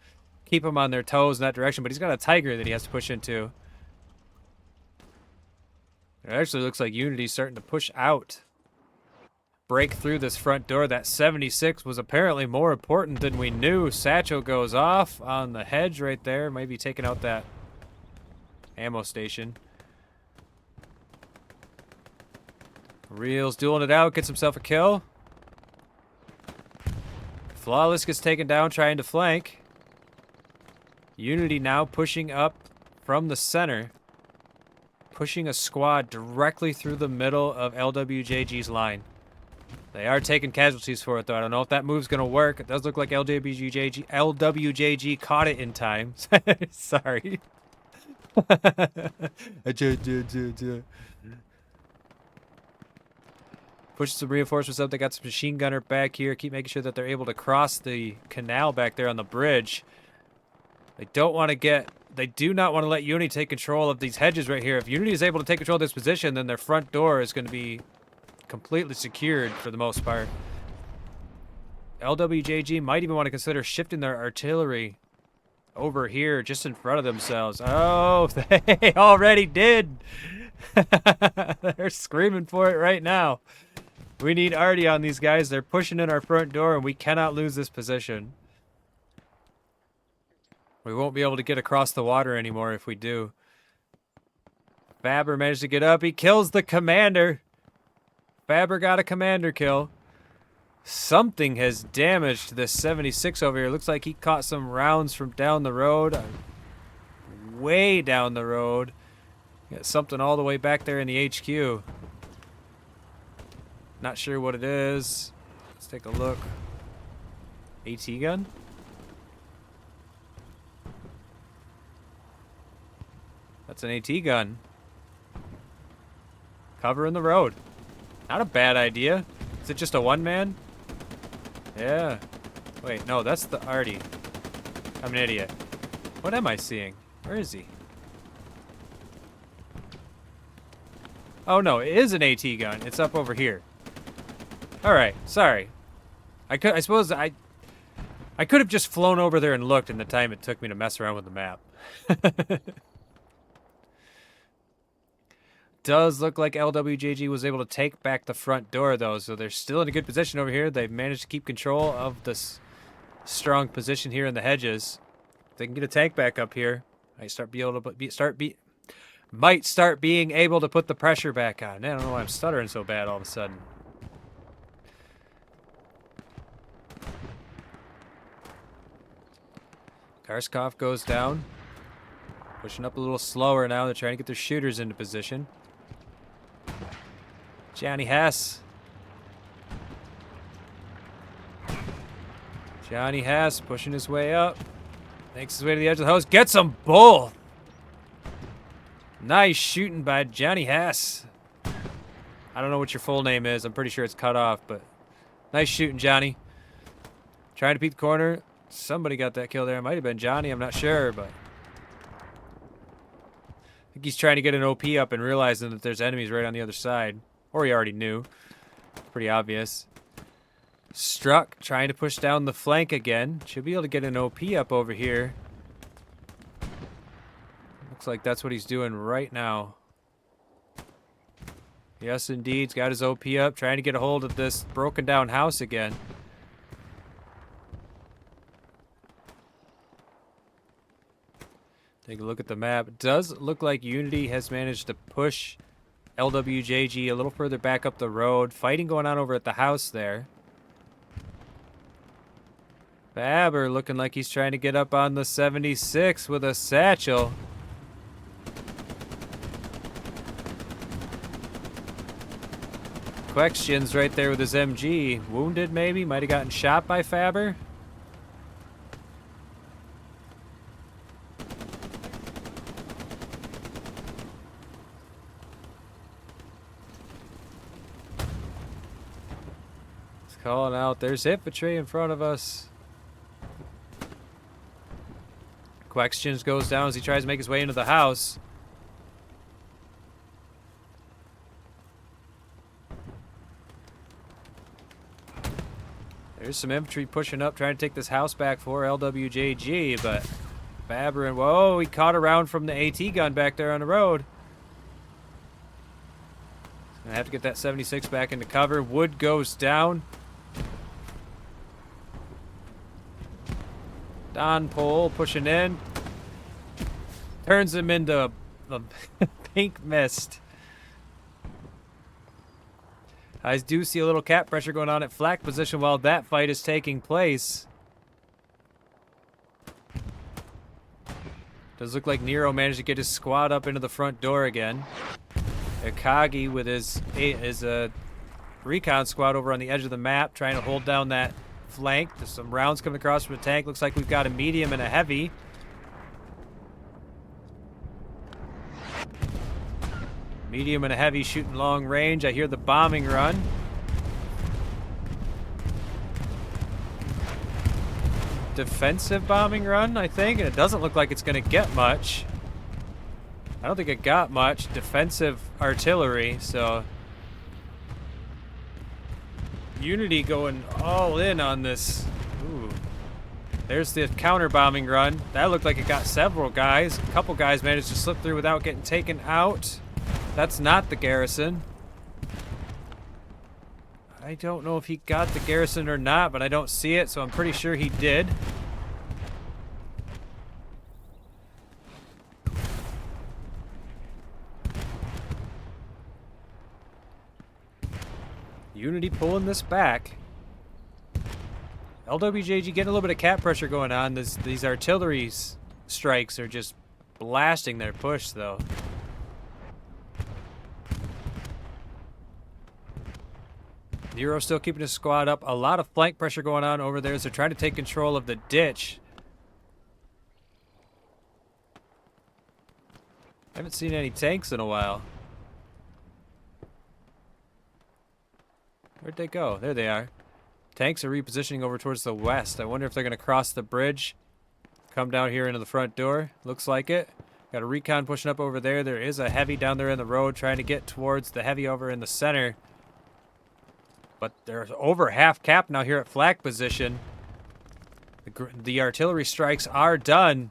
keep them on their toes in that direction, but he's got a Tiger that he has to push into. It actually looks like Unity's starting to push out. Break through this front door. That 76 was apparently more important than we knew. Satchel goes off on the hedge right there. Maybe taking out that ammo station. Reel's dueling it out, gets himself a kill. Flawless gets taken down trying to flank. Unity now pushing up from the center. Pushing a squad directly through the middle of LwJg's line. They are taking casualties for it, though. I don't know if that move's going to work. It does look like LwJg caught it in time. Sorry. Push some reinforcements up. They got some machine gunner back here. Keep making sure that they're able to cross the canal back there on the bridge. They don't want to get... They do not want to let Unity take control of these hedges right here. If Unity is able to take control of this position, then their front door is going to be completely secured for the most part. LwJg might even want to consider shifting their artillery over here just in front of themselves. Oh, they already did. They're screaming for it right now. We need arty on these guys. They're pushing in our front door, and we cannot lose this position. We won't be able to get across the water anymore if we do. Faber managed to get up. He kills the commander. Faber got a commander kill. Something has damaged this 76 over here. Looks like he caught some rounds from down the road. Way down the road. Got something all the way back there in the HQ. Not sure what it is. Let's take a look. AT gun? That's an AT gun. Covering the road. Not a bad idea. Is it just a one-man? Yeah. Wait, no, that's the arty. I'm an idiot. What am I seeing? Where is he? Oh, no, it is an AT gun. It's up over here. Alright, sorry. I suppose I could have just flown over there and looked in the time it took me to mess around with the map. Does look like LwJg was able to take back the front door, though, so they're still in a good position over here. They've managed to keep control of this strong position here in the hedges. If they can get a tank back up here, might start being able to put the pressure back on. I don't know why I'm stuttering so bad all of a sudden. Karskov goes down. Pushing up a little slower now. They're trying to get their shooters into position. Johnny Hess. Johnny Hess pushing his way up. Makes his way to the edge of the house. Gets them both. Nice shooting by Johnny Hess. I don't know what your full name is. I'm pretty sure it's cut off, but nice shooting, Johnny. Trying to beat the corner. Somebody got that kill there. It might have been Johnny. I'm not sure, but... I think he's trying to get an OP up and realizing that there's enemies right on the other side. Or he already knew. Pretty obvious. Struck, trying to push down the flank again. Should be able to get an OP up over here. Looks like that's what he's doing right now. Yes, indeed. He's got his OP up, trying to get a hold of this broken down house again. Take a look at the map. It does look like Unity has managed to push LwJg a little further back up the road. Fighting going on over at the house there. Faber looking like he's trying to get up on the 76 with a satchel. Questions right there with his MG. Wounded maybe? Might have gotten shot by Faber. Calling out. There's infantry in front of us. Questions goes down as he tries to make his way into the house. There's some infantry pushing up, trying to take this house back for LwJg, but Babberin, whoa, he caught a round from the AT gun back there on the road. Gonna have to get that 76 back into cover. Wood goes down. Don Pole pushing in. Turns him into a pink mist. I do see a little cap pressure going on at flak position while that fight is taking place. Does look like Nero managed to get his squad up into the front door again. Akagi with his recon squad over on the edge of the map trying to hold down that flank. There's some rounds coming across from the tank. Looks like we've got a medium and a heavy. Medium and a heavy shooting long range. I hear the bombing run. Defensive bombing run, I think, and it doesn't look like it's going to get much. I don't think it got much. Defensive artillery, so Unity going all in on this. Ooh. There's the counter bombing run. That looked like it got several guys. A couple guys managed to slip through without getting taken out. That's not the garrison. I don't know if he got the garrison or not, but I don't see it, so I'm pretty sure he did. Unity pulling this back. LwJg getting a little bit of cap pressure going on. These artillery strikes are just blasting their push, though. Nero still keeping his squad up. A lot of flank pressure going on over there as they're trying to take control of the ditch. Haven't seen any tanks in a while. Where'd they go? There they are. Tanks are repositioning over towards the west. I wonder if they're going to cross the bridge, come down here into the front door. Looks like it. Got a recon pushing up over there. There is a heavy down there in the road trying to get towards the heavy over in the center. But they're over half cap now here at flak position. The artillery strikes are done.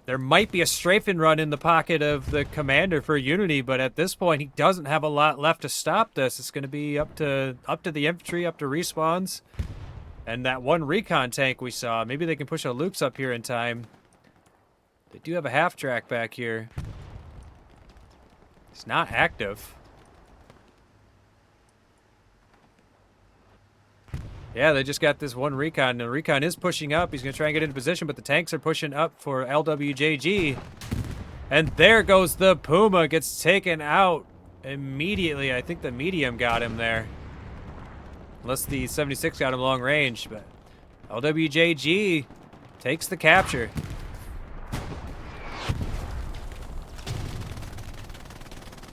There might be a strafing run in the pocket of the commander for Unity, but at this point he doesn't have a lot left to stop this. It's going to be up to the infantry, up to respawns, and that one recon tank we saw. Maybe they can push a Luke's up here in time. They do have a half track back here. It's not active. Yeah, they just got this one recon. The recon is pushing up. He's going to try and get into position, but the tanks are pushing up for LwJg. And there goes the Puma. Gets taken out immediately. I think the medium got him there. Unless the 76 got him long range. But LwJg takes the capture.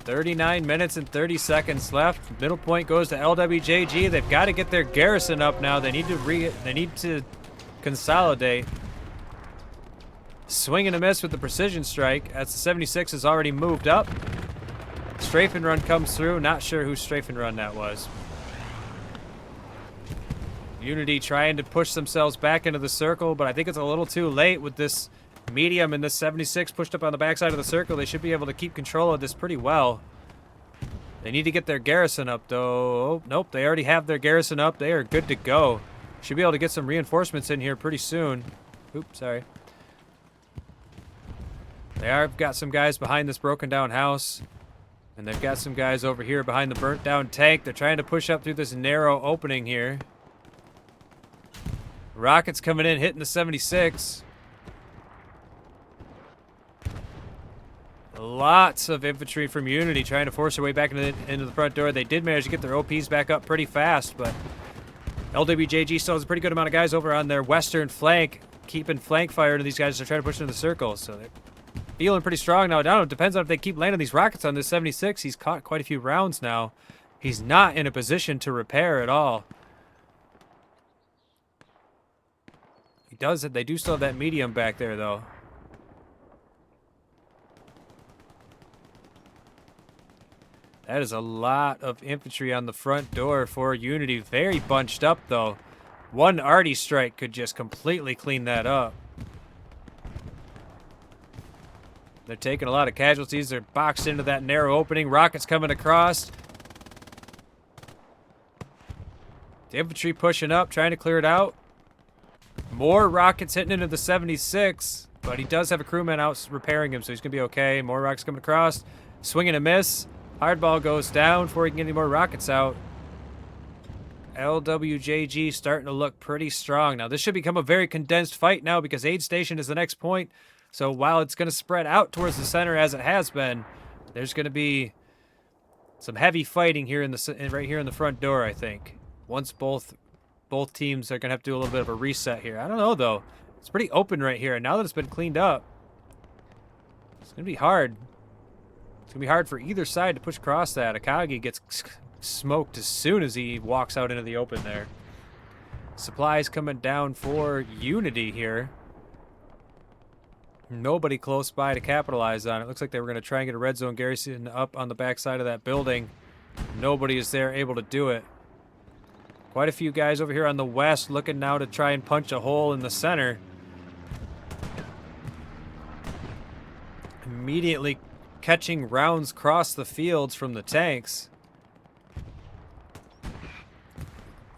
.39 minutes and 30 seconds left. Middle point goes to LwJg. They've got to get their garrison up now. They need to consolidate. Swing and a miss with the precision strike as the 76 has already moved up. Strafing run comes through. Not sure whose strafing run that was. Unity trying to push themselves back into the circle, but I think it's a little too late with this medium and this 76 pushed up on the backside of the circle. They should be able to keep control of this pretty well. They need to get their garrison up, though. Oh, nope, they already have their garrison up. They are good to go. Should be able to get some reinforcements in here pretty soon. Oops, sorry. They have got some guys behind this broken down house. And they've got some guys over here behind the burnt down tank. They're trying to push up through this narrow opening here. Rockets coming in, hitting the 76. Lots of infantry from Unity trying to force their way back into the front door. They did manage to get their OPs back up pretty fast, but LwJg still has a pretty good amount of guys over on their western flank, keeping flank fire to these guys to try to push into the circle. So they're feeling pretty strong now. I don't know, it depends on if they keep landing these rockets on this 76. He's caught quite a few rounds now. He's not in a position to repair at all. They do still have that medium back there, though. That is a lot of infantry on the front door for Unity. Very bunched up, though. One arty strike could just completely clean that up. They're taking a lot of casualties. They're boxed into that narrow opening. Rockets coming across. The infantry pushing up, trying to clear it out. More rockets hitting into the 76, but he does have a crewman out repairing him, so he's going to be okay. More rockets coming across. Swing and a miss. Hardball goes down before he can get any more rockets out. LwJg starting to look pretty strong. Now, this should become a very condensed fight now because aid station is the next point. So while it's going to spread out towards the center as it has been, there's going to be some heavy fighting here right here in the front door, I think. Once both teams are going to have to do a little bit of a reset here. I don't know, though. It's pretty open right here. And now that it's been cleaned up, it's going to be hard. It's going to be hard for either side to push across that. Akagi gets smoked as soon as he walks out into the open there. Supplies coming down for Unity here. Nobody close by to capitalize on it. Looks like they were going to try and get a red zone garrison up on the backside of that building. Nobody is there able to do it. Quite a few guys over here on the west looking now to try and punch a hole in the center. Immediately catching rounds across the fields from the tanks.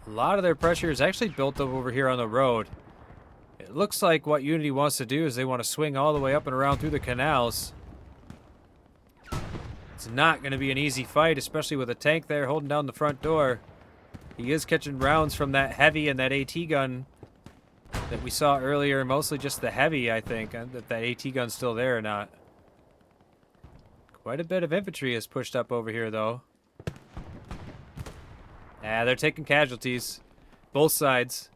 A lot of their pressure is actually built up over here on the road. It looks like what Unity wants to do is they want to swing all the way up and around through the canals. It's not going to be an easy fight, especially with a tank there holding down the front door. He is catching rounds from that heavy and that AT gun that we saw earlier. Mostly just the heavy, I think. That AT gun's still there or not. Quite a bit of infantry is pushed up over here, though. They're taking casualties. Both sides.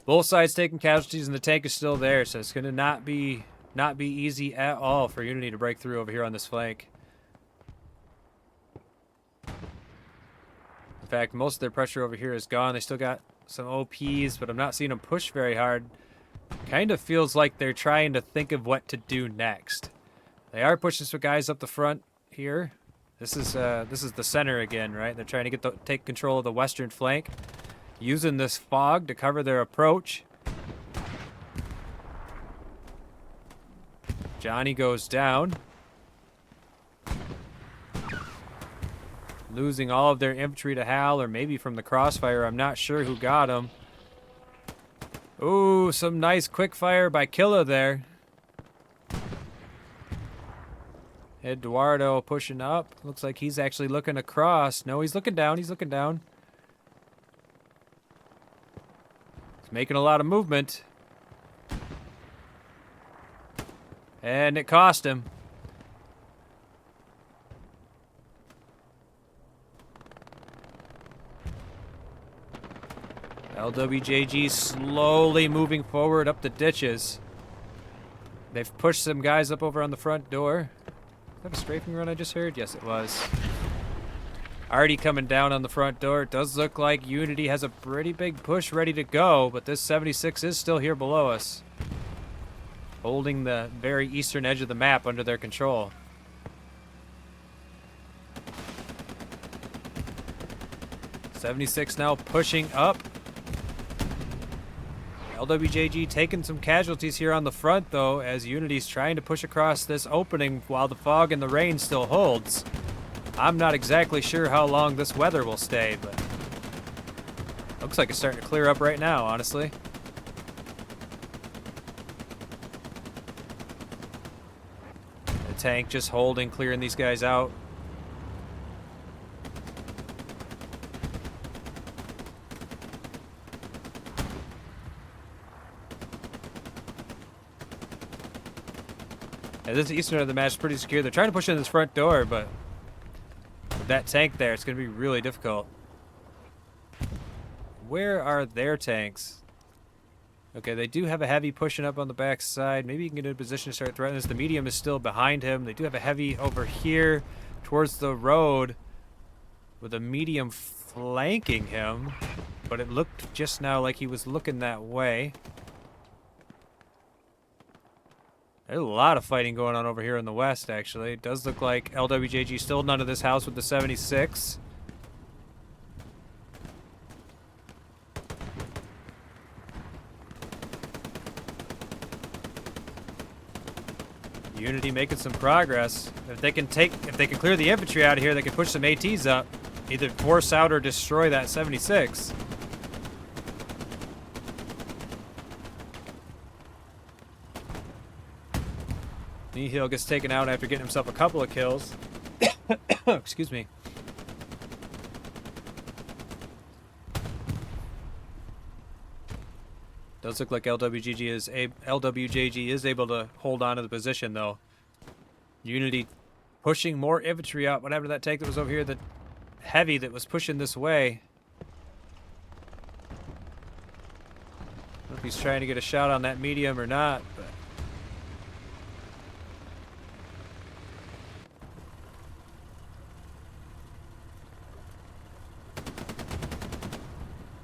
Both sides taking casualties, and the tank is still there, so it's going to not be easy at all for Unity to break through over here on this flank. In fact, most of their pressure over here is gone. They still got some OPs, but I'm not seeing them push very hard. Kind of feels like they're trying to think of what to do next. They are pushing some guys up the front here. This is the center again, right? They're trying to take control of the western flank, using this fog to cover their approach. Johnny goes down. Losing all of their infantry to Hal, or maybe from the crossfire. I'm not sure who got him. Ooh, some nice quick fire by Killa there. Eduardo pushing up. Looks like he's actually looking across. No, he's looking down. He's looking down. He's making a lot of movement. And it cost him. LwJg slowly moving forward up the ditches. They've pushed some guys up over on the front door. Is that a strafing run I just heard? Yes, it was. Already coming down on the front door. It does look like Unity has a pretty big push ready to go, but this 76 is still here below us, holding the very eastern edge of the map under their control. '76 now pushing up. LwJg taking some casualties here on the front, though, as Unity's trying to push across this opening while the fog and the rain still holds. I'm not exactly sure how long this weather will stay, but looks like it's starting to clear up right now, honestly. The tank just holding, clearing these guys out. Yeah, this eastern of the match is pretty secure. They're trying to push in this front door, but with that tank there, it's going to be really difficult. Where are their tanks? Okay, they do have a heavy pushing up on the back side. Maybe you can get in a position to start threatening this. The medium is still behind him. They do have a heavy over here towards the road with a medium flanking him, but it looked just now like he was looking that way. There's a lot of fighting going on over here in the west, actually. It does look like LwJg still none of this house with the 76. Unity making some progress. If they can clear the infantry out of here, they can push some ATs up. Either force out or destroy that 76. Nihil gets taken out after getting himself a couple of kills. Excuse me. Does look like LwJg is able to hold on to the position though. Unity pushing more infantry up. What happened to that tank that was over here? The heavy that was pushing this way. I don't know if he's trying to get a shot on that medium or not, but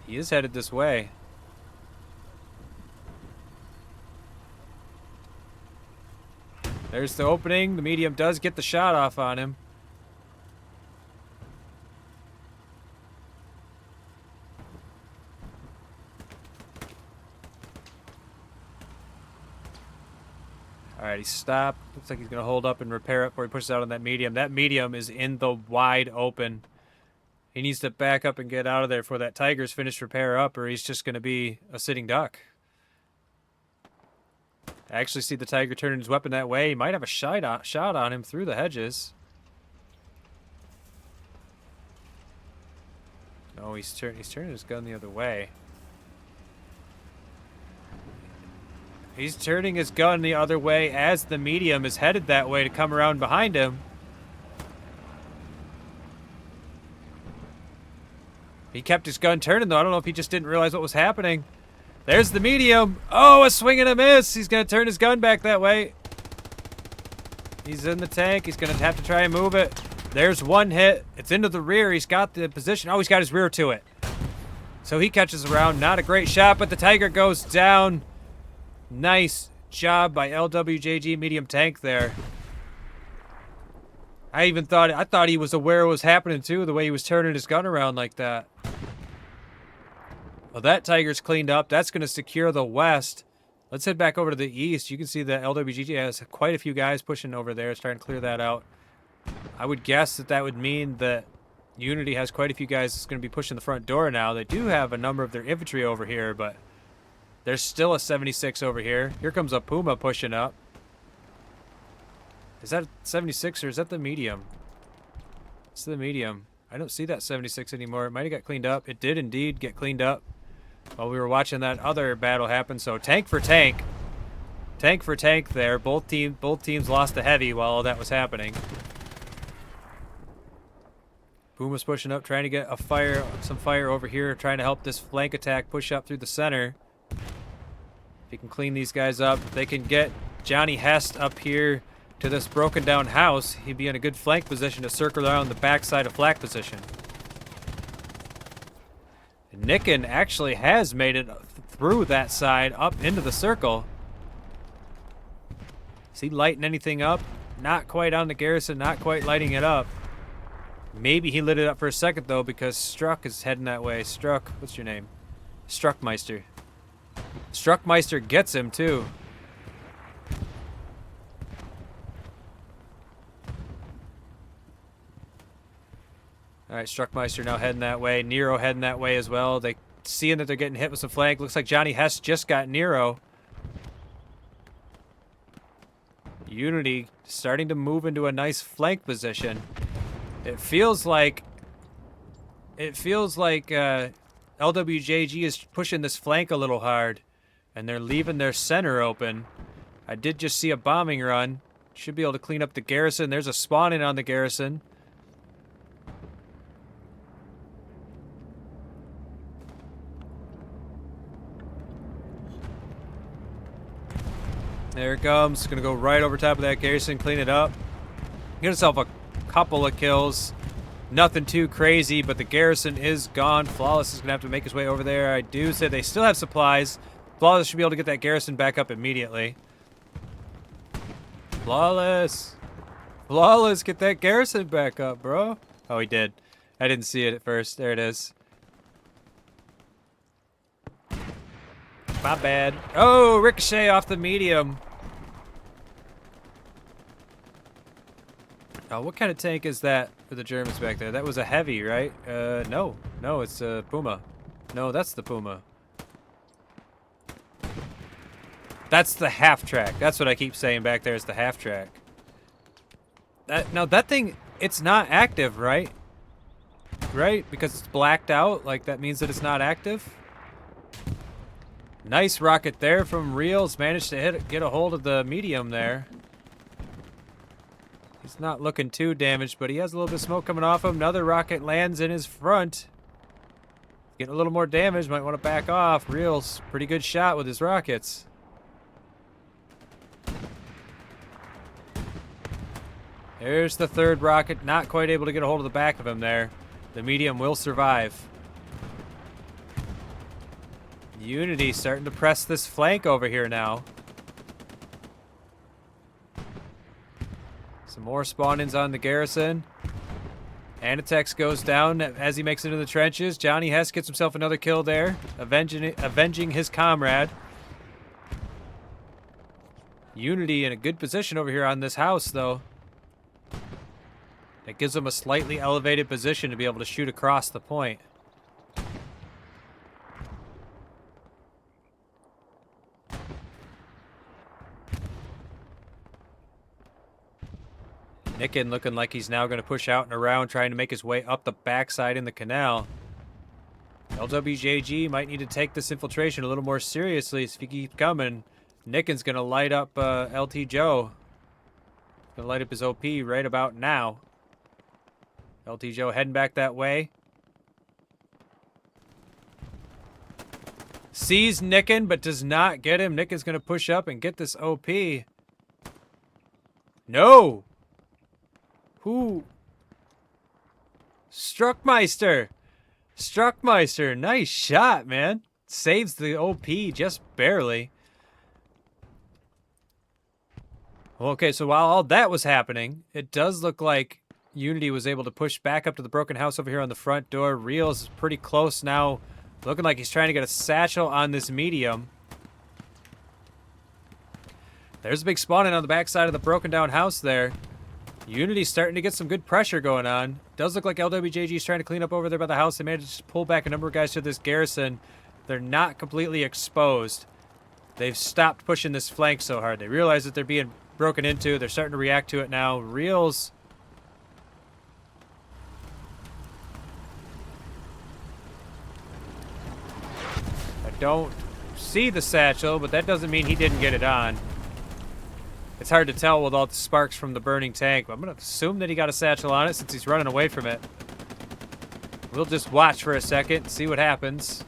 he is headed this way. There's the opening. The medium does get the shot off on him. Alright, he stopped. Looks like he's going to hold up and repair it before he pushes out on that medium. That medium is in the wide open. He needs to back up and get out of there before that Tiger's finished repair up, or he's just going to be a sitting duck. I actually see the Tiger turning his weapon that way. He might have a shot on him through the hedges. No, he's turning his gun the other way. He's turning his gun the other way as the medium is headed that way to come around behind him. He kept his gun turning though. I don't know if he just didn't realize what was happening. There's the medium. Oh, a swing and a miss. He's going to turn his gun back that way. He's in the tank. He's going to have to try and move it. There's one hit. It's into the rear. He's got the position. Oh, he's got his rear to it. So he catches around. Not a great shot, but the Tiger goes down. Nice job by LwJg medium tank there. I thought he was aware of what was happening too, the way he was turning his gun around like that. Well, that Tiger's cleaned up. That's going to secure the west. Let's head back over to the east. You can see that LwJg has quite a few guys pushing over there, trying to clear that out. I would guess that would mean that Unity has quite a few guys that's going to be pushing the front door now. They do have a number of their infantry over here, but there's still a 76 over here. Here comes a Puma pushing up. Is that 76 or is that the medium? It's the medium. I don't see that 76 anymore. It might have got cleaned up. It did indeed get cleaned up while we were watching that other battle happen. So tank for tank. Tank for tank there. Both teams lost a heavy while all that was happening. Puma's pushing up, trying to get some fire over here, trying to help this flank attack push up through the center. If he can clean these guys up, if they can get Johnny Hest up here to this broken down house, he'd be in a good flank position to circle around the backside of Flak position. Nicken actually has made it through that side up into the circle. Is he lighting anything up? Not quite on the garrison, not quite lighting it up. Maybe he lit it up for a second though, because Struck is heading that way. Struck, what's your name? Struckmeister. Struckmeister gets him too. Alright, Struckmeister now heading that way. Nero heading that way as well. They seeing that they're getting hit with some flank. Looks like Johnny Hess just got Nero. Unity starting to move into a nice flank position. It feels like LwJg is pushing this flank a little hard, and they're leaving their center open. I did just see a bombing run. Should be able to clean up the garrison. There's a spawning on the garrison. There it comes. It's going to go right over top of that garrison, clean it up. Get himself a couple of kills. Nothing too crazy, but the garrison is gone. Flawless is going to have to make his way over there. I do say they still have supplies. Flawless should be able to get that garrison back up immediately. Flawless. Flawless, get that garrison back up, bro. Oh, he did. I didn't see it at first. There it is. My bad. Oh, ricochet off the medium. Oh, what kind of tank is that for the Germans back there? That was a heavy, right? No. No, it's a Puma. No, that's the Puma. That's the half-track. That's what I keep saying back there is the half-track. Now, that thing, it's not active, right? Right? Because it's blacked out? Like, that means that it's not active? Nice rocket there from Reels. Managed to get a hold of the medium there. He's not looking too damaged, but he has a little bit of smoke coming off him. Another rocket lands in his front. Getting a little more damage. Might want to back off. Reels, pretty good shot with his rockets. There's the third rocket. Not quite able to get a hold of the back of him there. The medium will survive. Unity starting to press this flank over here now. Some more spawn-ins on the garrison. Anitex goes down as he makes it into the trenches. Johnny Hess gets himself another kill there, avenging his comrade. Unity in a good position over here on this house, though. That gives him a slightly elevated position to be able to shoot across the point. Nicken looking like he's now going to push out and around, trying to make his way up the backside in the canal. LwJg might need to take this infiltration a little more seriously if he keeps coming. Nicken's going to light up LT Joe. Going to light up his OP right about now. LT Joe heading back that way. Sees Nicken, but does not get him. Nicken's going to push up and get this OP. No! Who? Struckmeister! Struckmeister, nice shot, man. Saves the OP just barely. Okay, so while all that was happening, it does look like Unity was able to push back up to the broken house over here on the front door. Reels is pretty close now. Looking like he's trying to get a satchel on this medium. There's a big spawn-in on the backside of the broken down house there. Unity's starting to get some good pressure going on. Does look like LwJg is trying to clean up over there by the house. They managed to pull back a number of guys to this garrison. They're not completely exposed. They've stopped pushing this flank so hard. They realize that they're being broken into. They're starting to react to it now. Reels. I don't see the satchel, but that doesn't mean he didn't get it on. It's hard to tell with all the sparks from the burning tank, but I'm going to assume that he got a satchel on it since he's running away from it. We'll just watch for a second and see what happens.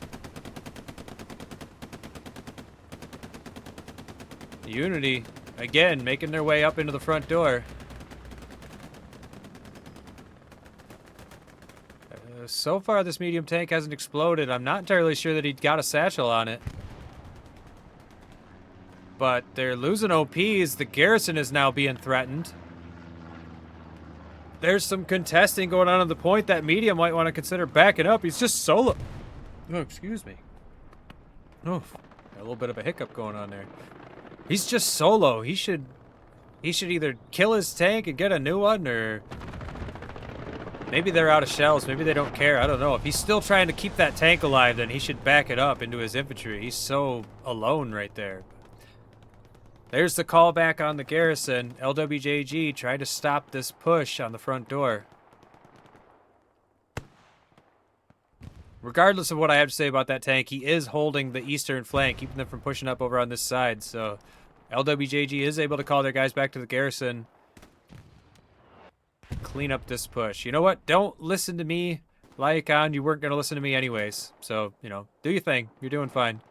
Unity, again, making their way up into the front door. So far, this medium tank hasn't exploded. I'm not entirely sure that he got a satchel on it. But they're losing OPs. The garrison is now being threatened. There's some contesting going on the point. That medium might want to consider backing up. He's just solo. Oh, excuse me. Oh, got a little bit of a hiccup going on there. He's just solo. He should either kill his tank and get a new one, or maybe they're out of shells. Maybe they don't care. I don't know. If he's still trying to keep that tank alive, then he should back it up into his infantry. He's so alone right there. There's the callback on the garrison. LwJg tried to stop this push on the front door. Regardless of what I have to say about that tank, he is holding the eastern flank, keeping them from pushing up over on this side. So LwJg is able to call their guys back to the garrison. Clean up this push. You know what? Don't listen to me, Lyacon. You weren't going to listen to me anyways. So, you know, do your thing. You're doing fine.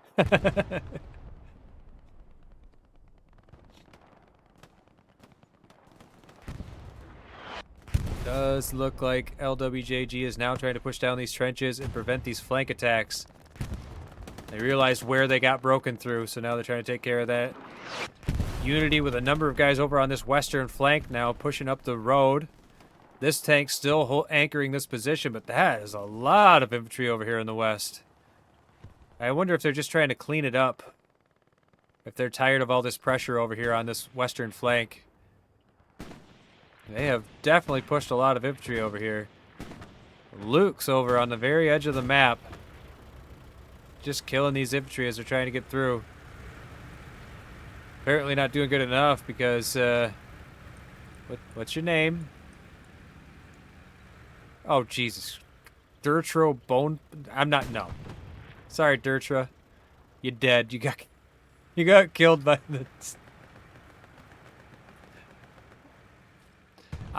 Does look like LwJg is now trying to push down these trenches and prevent these flank attacks. They realized where they got broken through, so now they're trying to take care of that. Unity with a number of guys over on this western flank now pushing up the road. This tank still anchoring this position, but that is a lot of infantry over here in the west. I wonder if they're just trying to clean it up. If they're tired of all this pressure over here on this western flank. They have definitely pushed a lot of infantry over here. Luke's over on the very edge of the map. Just killing these infantry as they're trying to get through. Apparently not doing good enough because, what's your name? Oh, Jesus. Dirtro Bone... I'm not... No. Sorry, Dirtra. You're dead. You got killed by the...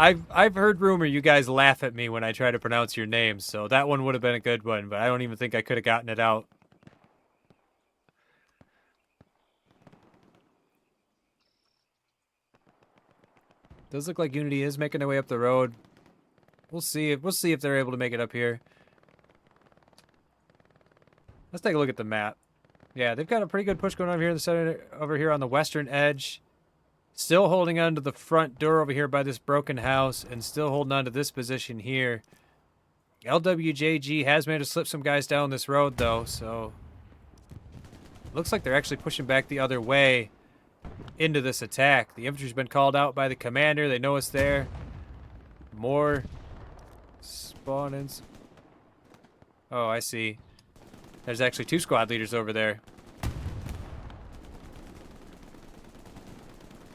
I've heard rumor you guys laugh at me when I try to pronounce your name, so that one would have been a good one, but I don't even think I could have gotten it out. Does look like Unity is making their way up the road. We'll see if they're able to make it up here. Let's take a look at the map. Yeah, they've got a pretty good push going on here in the center, over here on the western edge. Still holding on to the front door over here by this broken house, and still holding on to this position here. LwJg has managed to slip some guys down this road, though, so... Looks like they're actually pushing back the other way into this attack. The infantry's been called out by the commander. They know it's there. More spawn-ins. Oh, I see. There's actually 2 squad leaders over there.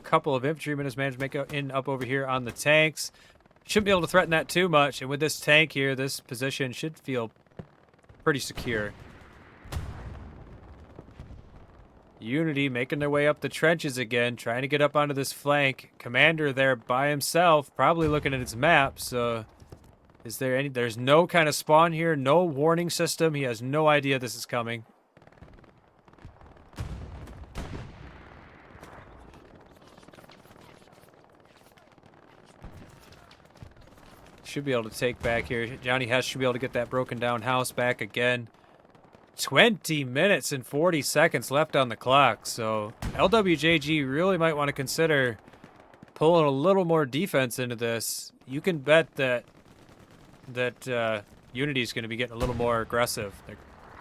Couple of infantrymen has managed to make it up over here on the tanks. Shouldn't be able to threaten that too much. And with this tank here, this position should feel pretty secure. Unity making their way up the trenches again, trying to get up onto this flank. Commander there by himself, probably looking at his map. So, is there any... There's no kind of spawn here, no warning system. He has no idea this is coming. Should be able to take back here. Johnny Hess should be able to get that broken down house back again. 20 minutes and 40 seconds left on the clock, so LwJg really might want to consider pulling a little more defense into this. You can bet that Unity is going to be getting a little more aggressive.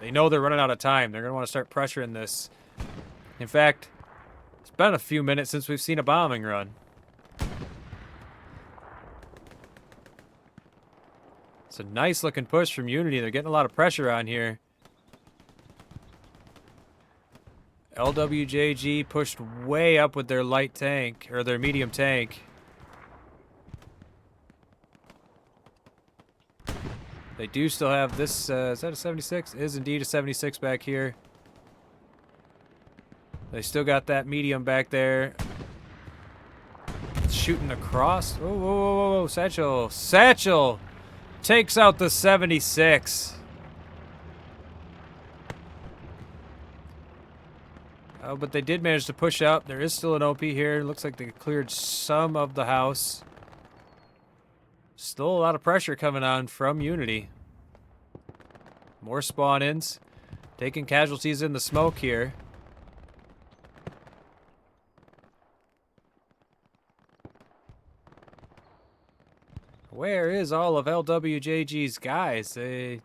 They know they're running out of time. They're going to want to start pressuring this. In fact, it's been a few minutes since we've seen a bombing run. It's a nice looking push from Unity. They're getting a lot of pressure on here. LwJg pushed way up with their light tank, or their medium tank. They do still have this, is that a 76? It is indeed a 76 back here. They still got that medium back there. Shooting across. Oh, whoa, whoa, whoa, Satchel. Satchel takes out the 76. Oh, but they did manage to push up. There is still an OP here. Looks like they cleared some of the house. Still a lot of pressure coming on from Unity. More spawn-ins. Taking casualties in the smoke here. Where is all of LwJg's guys? They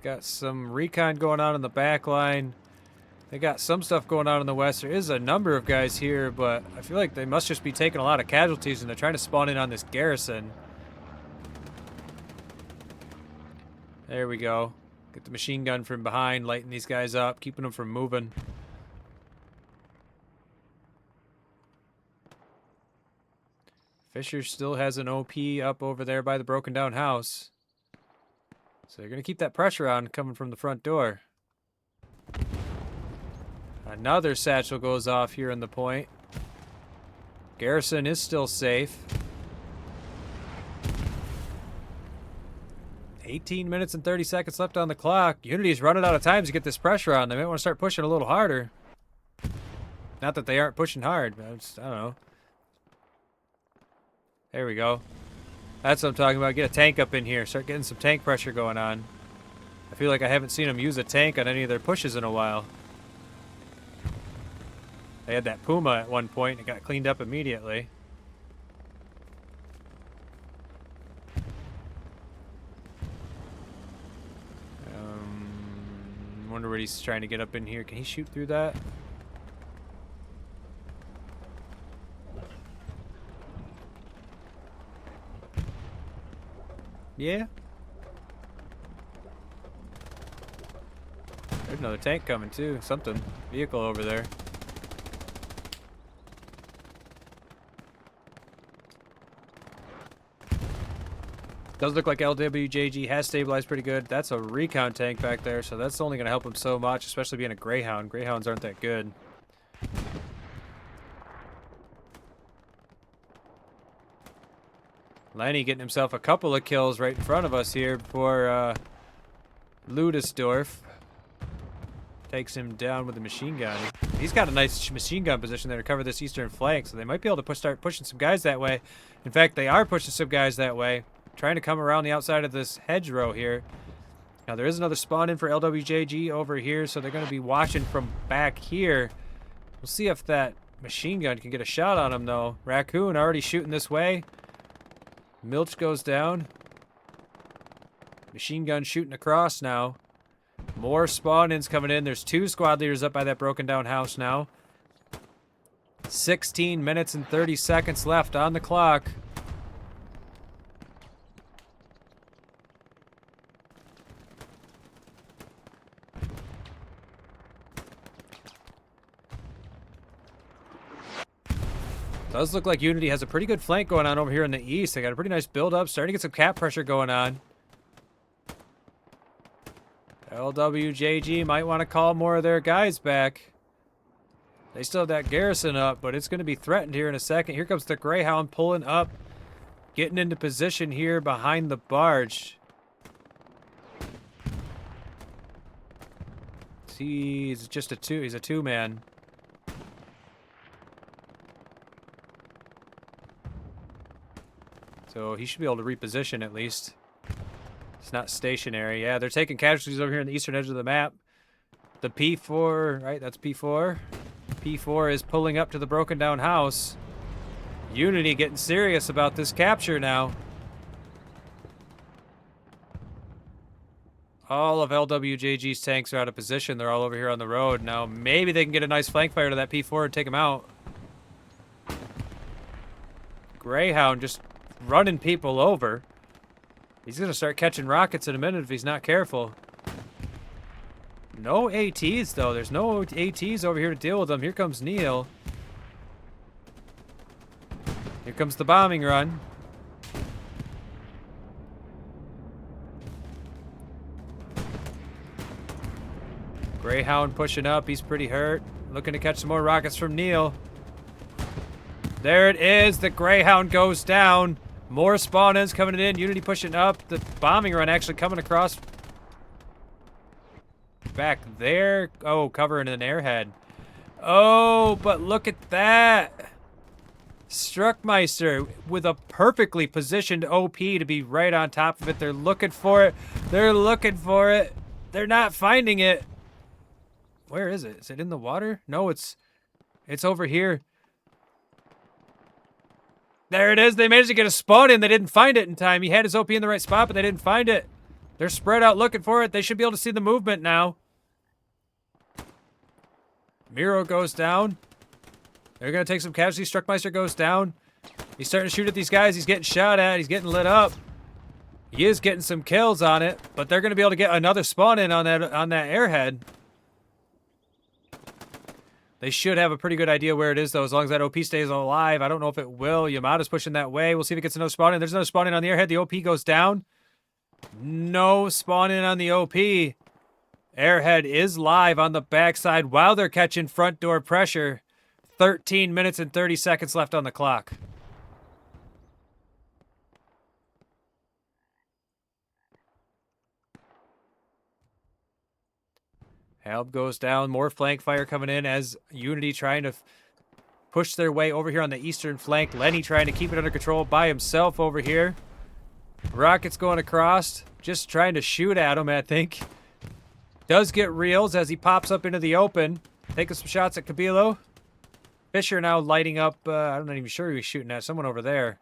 got some recon going on in the back line. They got some stuff going on in the west. There is a number of guys here, but I feel like they must just be taking a lot of casualties, and they're trying to spawn in on this garrison. There we go. Get the machine gun from behind, lighting these guys up, keeping them from moving. Fisher still has an OP up over there by the broken down house. So they're going to keep that pressure on coming from the front door. Another satchel goes off here in the point. Garrison is still safe. 18 minutes and 30 seconds left on the clock. Unity's running out of time to get this pressure on. They might want to start pushing a little harder. Not that they aren't pushing hard, but I don't know. There we go. That's what I'm talking about. Get a tank up in here. Start getting some tank pressure going on. I feel like I haven't seen them use a tank on any of their pushes in a while. They had that Puma at one point. It got cleaned up immediately. Wonder what he's trying to get up in here. Can he shoot through that? Yeah. There's another tank coming too. Something. Vehicle over there. Does look like LwJg has stabilized pretty good. That's a recon tank back there, so that's only going to help him so much, especially being a Greyhound. Greyhounds aren't that good. Lenny getting himself a couple of kills right in front of us here before Ludesdorff takes him down with a machine gun. He's got a nice machine gun position there to cover this eastern flank, so they might be able to start pushing some guys that way. In fact, they are pushing some guys that way, trying to come around the outside of this hedgerow here. Now, there is another spawn in for LwJg over here, so they're going to be watching from back here. We'll see if that machine gun can get a shot on him, though. Raccoon already shooting this way. Milch goes down. Machine gun shooting across now. More spawn-ins coming in. There's 2 squad leaders up by that broken down house now. 16 minutes and 30 seconds left on the clock. Does look like Unity has a pretty good flank going on over here in the east. They got a pretty nice build-up, starting to get some cap pressure going on. LwJg might want to call more of their guys back. They still have that garrison up, but it's going to be threatened here in a second. Here comes the Greyhound pulling up, getting into position here behind the barge. He's just he's a two-man. So he should be able to reposition at least. It's not stationary. Yeah, they're taking casualties over here on the eastern edge of the map. The P4, right? That's P4. P4 is pulling up to the broken down house. Unity getting serious about this capture now. All of LwJg's tanks are out of position. They're all over here on the road. Now, maybe they can get a nice flank fire to that P4 and take him out. Greyhound just running people over. He's going to start catching rockets in a minute if he's not careful. No ATs, though. There's no ATs over here to deal with them. Here comes Neil. Here comes the bombing run. Greyhound pushing up. He's pretty hurt. Looking to catch some more rockets from Neil. There it is. The Greyhound goes down. More spawn-ins coming in. Unity pushing up. The bombing run actually coming across back there. Oh, covering an airhead. Oh, but look at that. Struckmeister with a perfectly positioned OP to be right on top of it. They're looking for it. They're looking for it. They're not finding it. Where is it? Is it in the water? No, it's over here. There it is. They managed to get a spawn in. They didn't find it in time. He had his OP in the right spot, but they didn't find it. They're spread out looking for it. They should be able to see the movement now. Miro goes down. They're going to take some casualties. Struckmeister goes down. He's starting to shoot at these guys. He's getting shot at. He's getting lit up. He is getting some kills on it, but they're going to be able to get another spawn in on that airhead. They should have a pretty good idea where it is, though, as long as that OP stays alive. I don't know if it will. Yamada's pushing that way. We'll see if it gets another spawn in. There's another spawn in on the airhead. The OP goes down. No spawn in on the OP. Airhead is live on the backside while they're catching front door pressure. 13 minutes and 30 seconds left on the clock. Halb goes down. More flank fire coming in as Unity trying to push their way over here on the eastern flank. Lenny trying to keep it under control by himself over here. Rockets going across. Just trying to shoot at him, I think. Does get reels as he pops up into the open. Taking some shots at Cabilo. Fisher now lighting up. I'm not even sure who he's shooting at. Someone over there.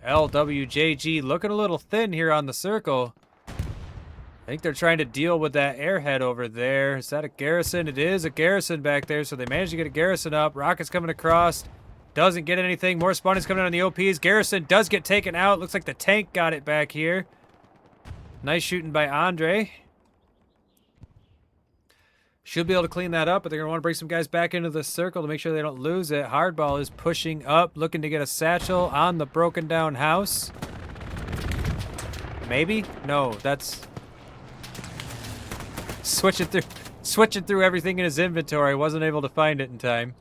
LwJg looking a little thin here on the circle. I think they're trying to deal with that airhead over there. Is that a garrison? It is a garrison back there, so they managed to get a garrison up. Rockets coming across. Doesn't get anything. More spawnings coming out on the OPs. Garrison does get taken out. Looks like the tank got it back here. Nice shooting by Andre. Should be able to clean that up, but they're going to want to bring some guys back into the circle to make sure they don't lose it. Hardball is pushing up, looking to get a satchel on the broken down house. Maybe? No, that's... Switching through everything in his inventory. Wasn't able to find it in time.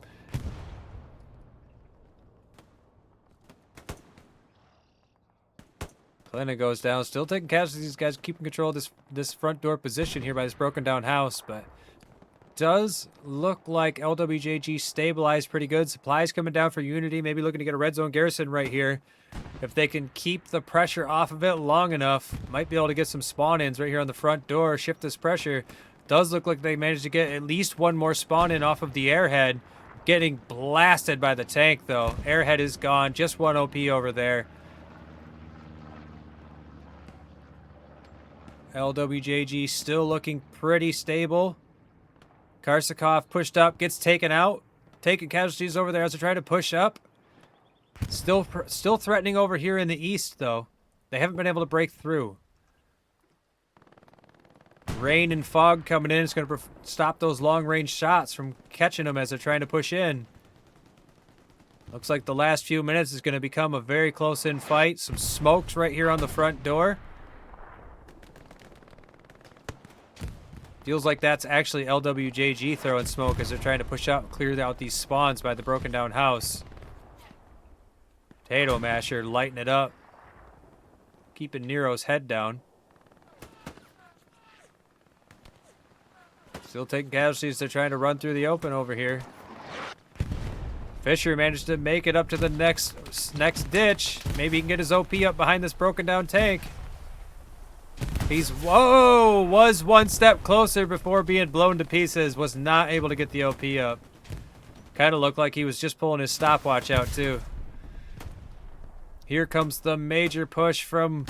Clinic goes down. Still taking casualties. These guys keeping control of this front door position here by this broken down house, but does look like LwJg stabilized pretty good. Supplies coming down for Unity. Maybe looking to get a red zone garrison right here. If they can keep the pressure off of it long enough, might be able to get some spawn-ins right here on the front door. Shift this pressure. Does look like they managed to get at least one more spawn-in off of the airhead. Getting blasted by the tank, though. Airhead is gone. Just one OP over there. LwJg still looking pretty stable. Karsakov pushed up, gets taken out. Taking casualties over there as they're trying to push up. Still threatening over here in the east, though. They haven't been able to break through. Rain and fog coming in. It's going to stop those long-range shots from catching them as they're trying to push in. Looks like the last few minutes is going to become a very close-in fight. Some smokes right here on the front door. Feels like that's actually LwJg throwing smoke as they're trying to push out and clear out these spawns by the broken down house. Potato Masher lighting it up. Keeping Nero's head down. Still taking casualties. They're trying to run through the open over here. Fisher managed to make it up to the next ditch. Maybe he can get his OP up behind this broken down tank. He's, whoa, was one step closer before being blown to pieces. Was not able to get the OP up. Kind of looked like he was just pulling his stopwatch out too. Here comes the major push from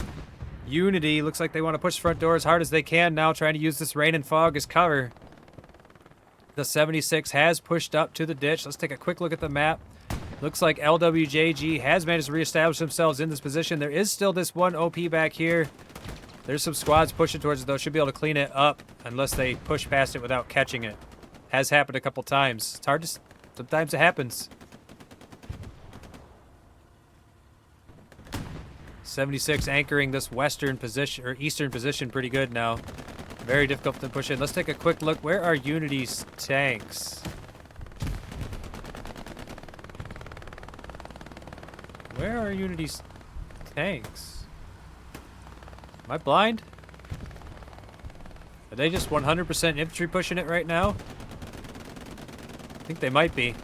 Unity. Looks like they want to push front door as hard as they can now, trying to use this rain and fog as cover. The 76 has pushed up to the ditch. Let's take a quick look at the map. Looks like LwJg has managed to reestablish themselves in this position. There is still this one OP back here. There's some squads pushing towards it, though. Should be able to clean it up unless they push past it without catching it. Has happened a couple times. It's hard to... Sometimes it happens. 76 anchoring this western position, or eastern position pretty good now. Very difficult to push in. Let's take a quick look. Where are Unity's tanks? Where are Unity's tanks? Am I blind? Are they just 100% infantry pushing it right now? I think they might be.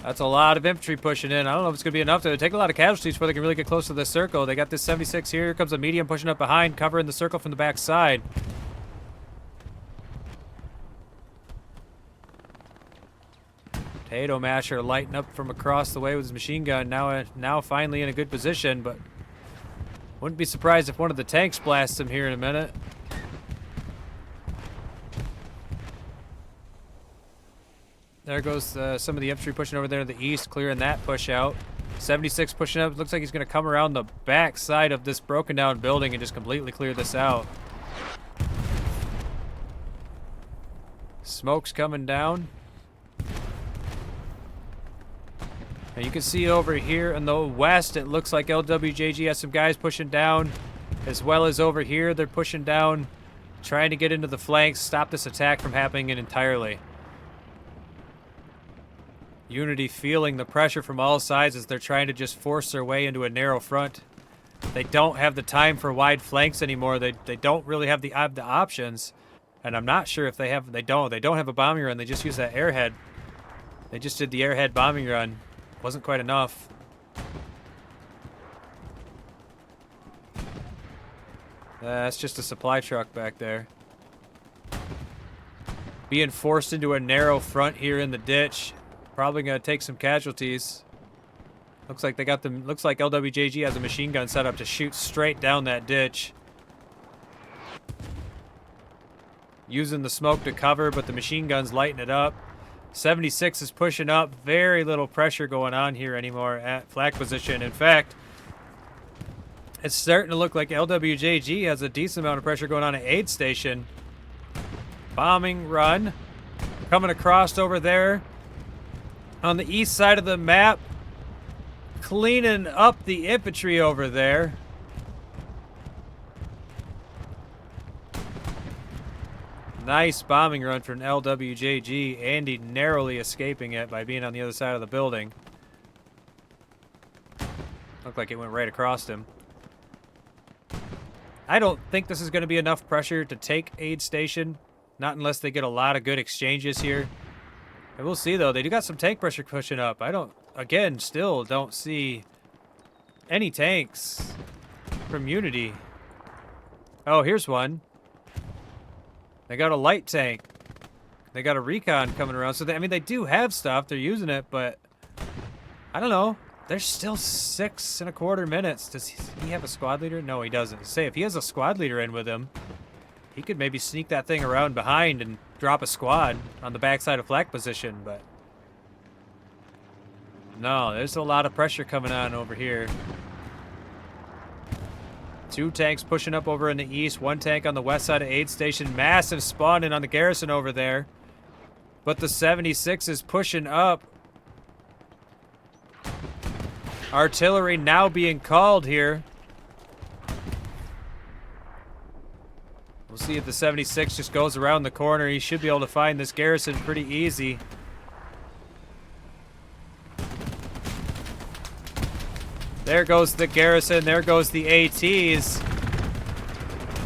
That's a lot of infantry pushing in. I don't know if it's going to be enough to take a lot of casualties before they can really get close to the circle. They got this 76 here. Here comes a medium pushing up behind, covering the circle from the back side. Potato Masher lighting up from across the way with his machine gun. Now finally in a good position, but wouldn't be surprised if one of the tanks blasts him here in a minute. There goes some of the infantry pushing over there to the east, clearing that push out. 76 pushing up. Looks like he's going to come around the back side of this broken down building and just completely clear this out. Smoke's coming down. And you can see over here in the west, it looks like LwJg has some guys pushing down, as well as over here, they're pushing down, trying to get into the flanks, stop this attack from happening entirely. Unity feeling the pressure from all sides as they're trying to just force their way into a narrow front. They don't have the time for wide flanks anymore. They don't really have the options, and I'm not sure if they have. They don't have a bombing run. They just use that airhead. They just did the airhead bombing run. Wasn't quite enough. That's just a supply truck back there. Being forced into a narrow front here in the ditch. Probably gonna take some casualties. Looks like they got them. Looks like LwJg has a machine gun set up to shoot straight down that ditch. using the smoke to cover, but the machine gun's lighting it up. 76 is pushing up. Very little pressure going on here anymore at flak position. In fact, it's starting to look like LwJg has a decent amount of pressure going on at aid station. Bombing run. Coming across over there on the east side of the map. Cleaning up the infantry over there. Nice bombing run from LwJg. Andy narrowly escaping it by being on the other side of the building. Looked like it went right across him. I don't think this is going to be enough pressure to take aid station. Not unless they get a lot of good exchanges here. And we'll see, though. They do got some tank pressure pushing up. I don't, again, still don't see any tanks from Unity. Oh, here's one. They got a light tank. They got a recon coming around. So, I mean, they do have stuff. They're using it, but I don't know. There's still 6.25 minutes. Does he have a squad leader? No, he doesn't. Say, if he has a squad leader in with him, he could maybe sneak that thing around behind and drop a squad on the backside of flak position, but no, there's a lot of pressure coming on over here. 2 tanks pushing up over in the east, 1 tank on the west side of aid station. Massive spawning on the garrison over there. But the 76 is pushing up. Artillery now being called here. We'll see if the 76 just goes around the corner. He should be able to find this garrison pretty easy. There goes the garrison. There goes the ATs.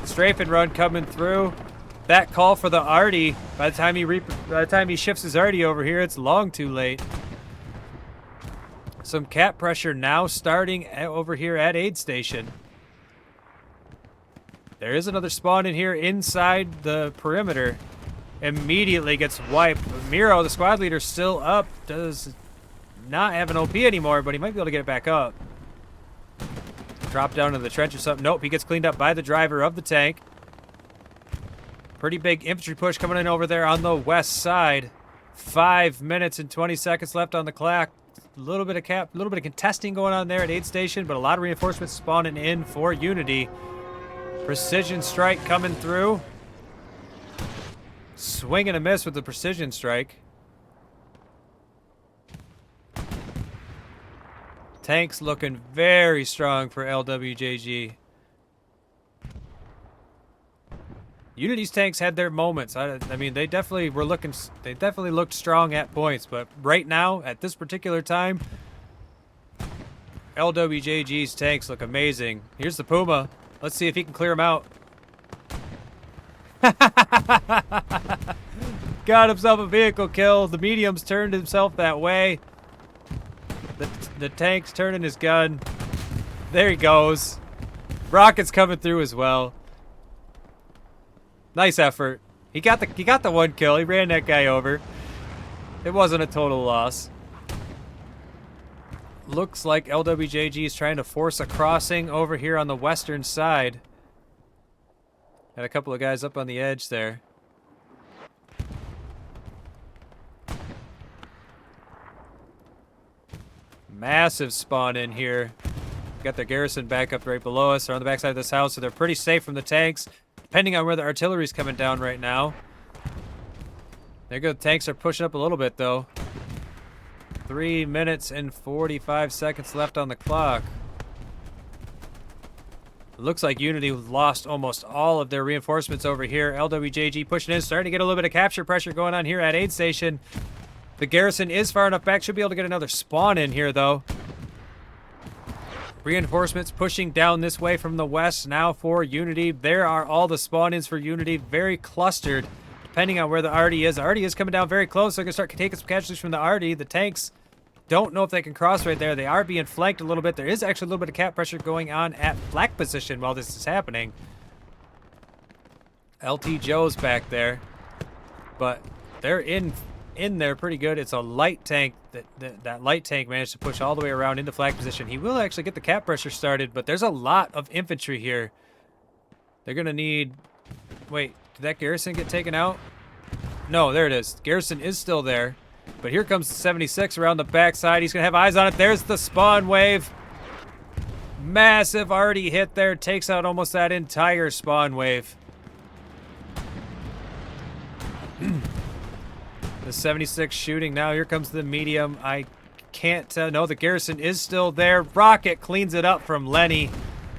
Strafe and run coming through. That call for the arty. By the time he shifts his arty over here, it's long too late. Some cap pressure now starting over here at aid station. There is another spawn in here inside the perimeter. Immediately gets wiped. Miro, the squad leader, still up. Does not have an OP anymore, but he might be able to get it back up. Drop down into the trench or something. Nope, he gets cleaned up by the driver of the tank. Pretty big infantry push coming in over there on the west side. 5 minutes and 20 seconds left on the clock. A little bit of contesting going on there at aid station, but a lot of reinforcements spawning in for Unity. Precision strike coming through. Swing and a miss with the precision strike. Tanks looking very strong for LwJg. Unity's tanks had their moments. I mean, they definitely looked strong at points, but right now, at this particular time, LwJg's tanks look amazing. Here's the Puma. Let's see if he can clear him out. Got himself a vehicle kill. The medium's turned himself that way. The tank's turning his gun. There he goes. Rocket's coming through as well. Nice effort. He got the one kill. He ran that guy over. It wasn't a total loss. Looks like LwJg is trying to force a crossing over here on the western side. Got a couple of guys up on the edge there. Massive spawn in here. Got their garrison back up right below us. They're on the backside of this house, so they're pretty safe from the tanks, depending on where the artillery's coming down right now. There go. The tanks are pushing up a little bit, though. 3 minutes and 45 seconds left on the clock. It looks like Unity lost almost all of their reinforcements over here. LwJg pushing in, starting to get a little bit of capture pressure going on here at aid station. The garrison is far enough back. Should be able to get another spawn in here, though. Reinforcements pushing down this way from the west now for Unity. There are all the spawn-ins for Unity. Very clustered, depending on where the arty is. The arty is coming down very close. They're going to start taking some casualties from the arty. The tanks don't know if they can cross right there. They are being flanked a little bit. There is actually a little bit of cap pressure going on at flak position while this is happening. LT Joe's back there, but they're in there pretty good. It's a light tank. That light tank managed to push all the way around into flag position. He will actually get the cap pressure started, but there's a lot of infantry here. They're gonna need... Wait, Did that Garrison get taken out? No, there it is. Garrison is still there. But here comes the 76 around the backside. He's going to have eyes on it. There's the spawn wave. Massive already hit there. Takes out almost that entire spawn wave. The 76 shooting now. Here comes the medium. I can't tell. No, the Garrison is still there. Rocket cleans it up from Lenny.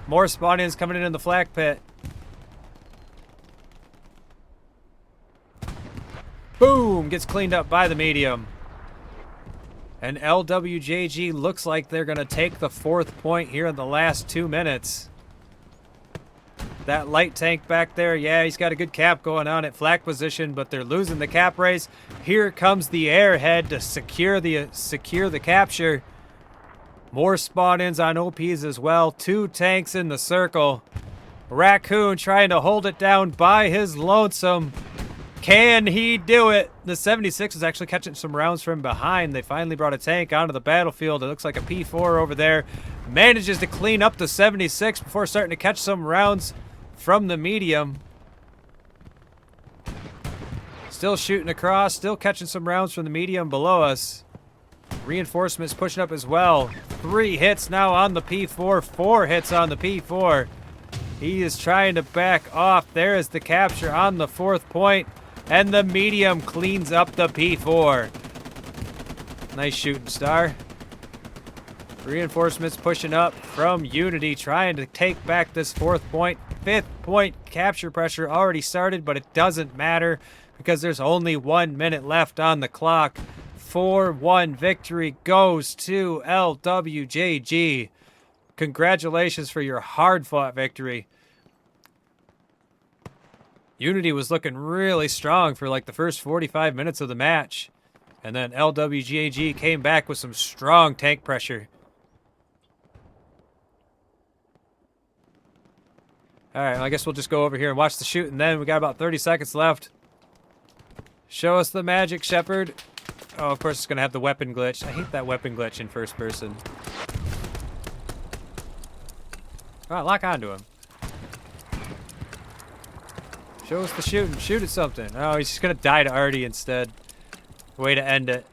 More spawn-ins coming in the flak pit. Boom! Gets cleaned up by the medium. And LwJg looks like they're going to take the 4th point here in the last 2 minutes. That light tank back there, yeah, he's got a good cap going on at flak position, but they're losing the cap race. Here comes the airhead to secure the capture. More spawn-ins on OPs as well. 2 tanks in the circle. Raccoon trying to hold it down by his lonesome. Can he do it? The 76 is actually catching some rounds from behind. They finally brought a tank onto the battlefield. It looks like a P4 over there. Manages to clean up the 76 before starting to catch some rounds from the medium. Still shooting across. Still catching some rounds from the medium below us. Reinforcements pushing up as well. 3 hits now on the P4. 4 hits on the P4. He is trying to back off. There is the capture on the 4th point. And the medium cleans up the P4. Nice shooting, Star. Reinforcements pushing up from Unity, trying to take back this 4th point. 5th point capture pressure already started, but it doesn't matter because there's only 1 minute left on the clock. 4-1 victory goes to LwJg. Congratulations for your hard-fought victory. Unity was looking really strong for like the first 45 minutes of the match. And then LwJg came back with some strong tank pressure. Alright, well, I guess we'll just go over here and watch the shoot, and then we got about 30 seconds left. Show us the magic, Shepard. Oh, of course it's going to have the weapon glitch. I hate that weapon glitch in first person. Alright, lock onto him. Show us the shooting. Shoot at something. Oh, he's just going to die to Artie instead. Way to end it.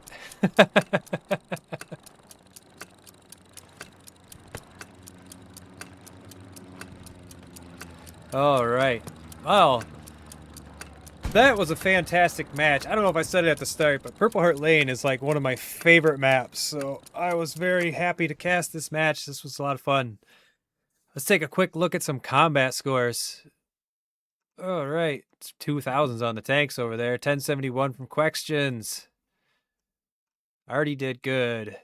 All right. Well, that was a fantastic match. I don't know if I said it at the start, but Purple Heart Lane is like one of my favorite maps. So I was very happy to cast this match. This was a lot of fun. Let's take a quick look at some combat scores. All right. It's 2000s on the tanks over there. 1071 from Questions. Already did good.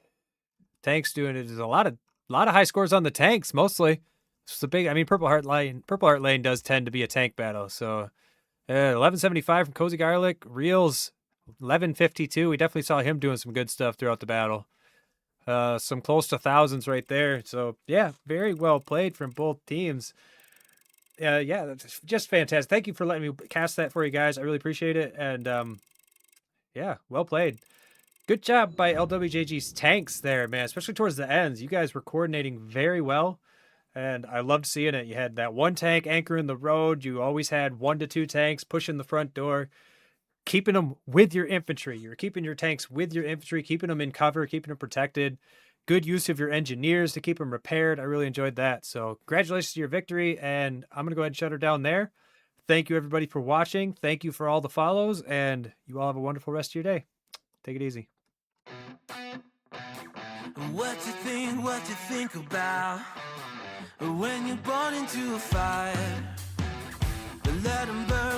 Tanks doing it. There's a lot of high scores on the tanks, mostly. It's a big, I mean, Purple Heart Lane does tend to be a tank battle. So 1175 from Cozy Garlic. Reels 1152. We definitely saw him doing some good stuff throughout the battle. Some close to thousands right there. So yeah, very well played from both teams. Yeah, that's just fantastic. Thank you for letting me cast that for you guys. I really appreciate it. And yeah, well played. Good job by LwJg's tanks there, man, especially towards the ends. You guys were coordinating very well, and I loved seeing it. You had that 1 tank anchoring the road. You always had 1 to 2 tanks pushing the front door, keeping them with your infantry. You're keeping your tanks with your infantry, keeping them in cover, keeping them protected. Good use of your engineers to keep them repaired. I really enjoyed that. So congratulations to your victory, and I'm going to go ahead and shut her down there. Thank you, everybody, for watching. Thank you for all the follows, and you all have a wonderful rest of your day. Take it easy. What you think about when you're born into a fire? Let 'em burn.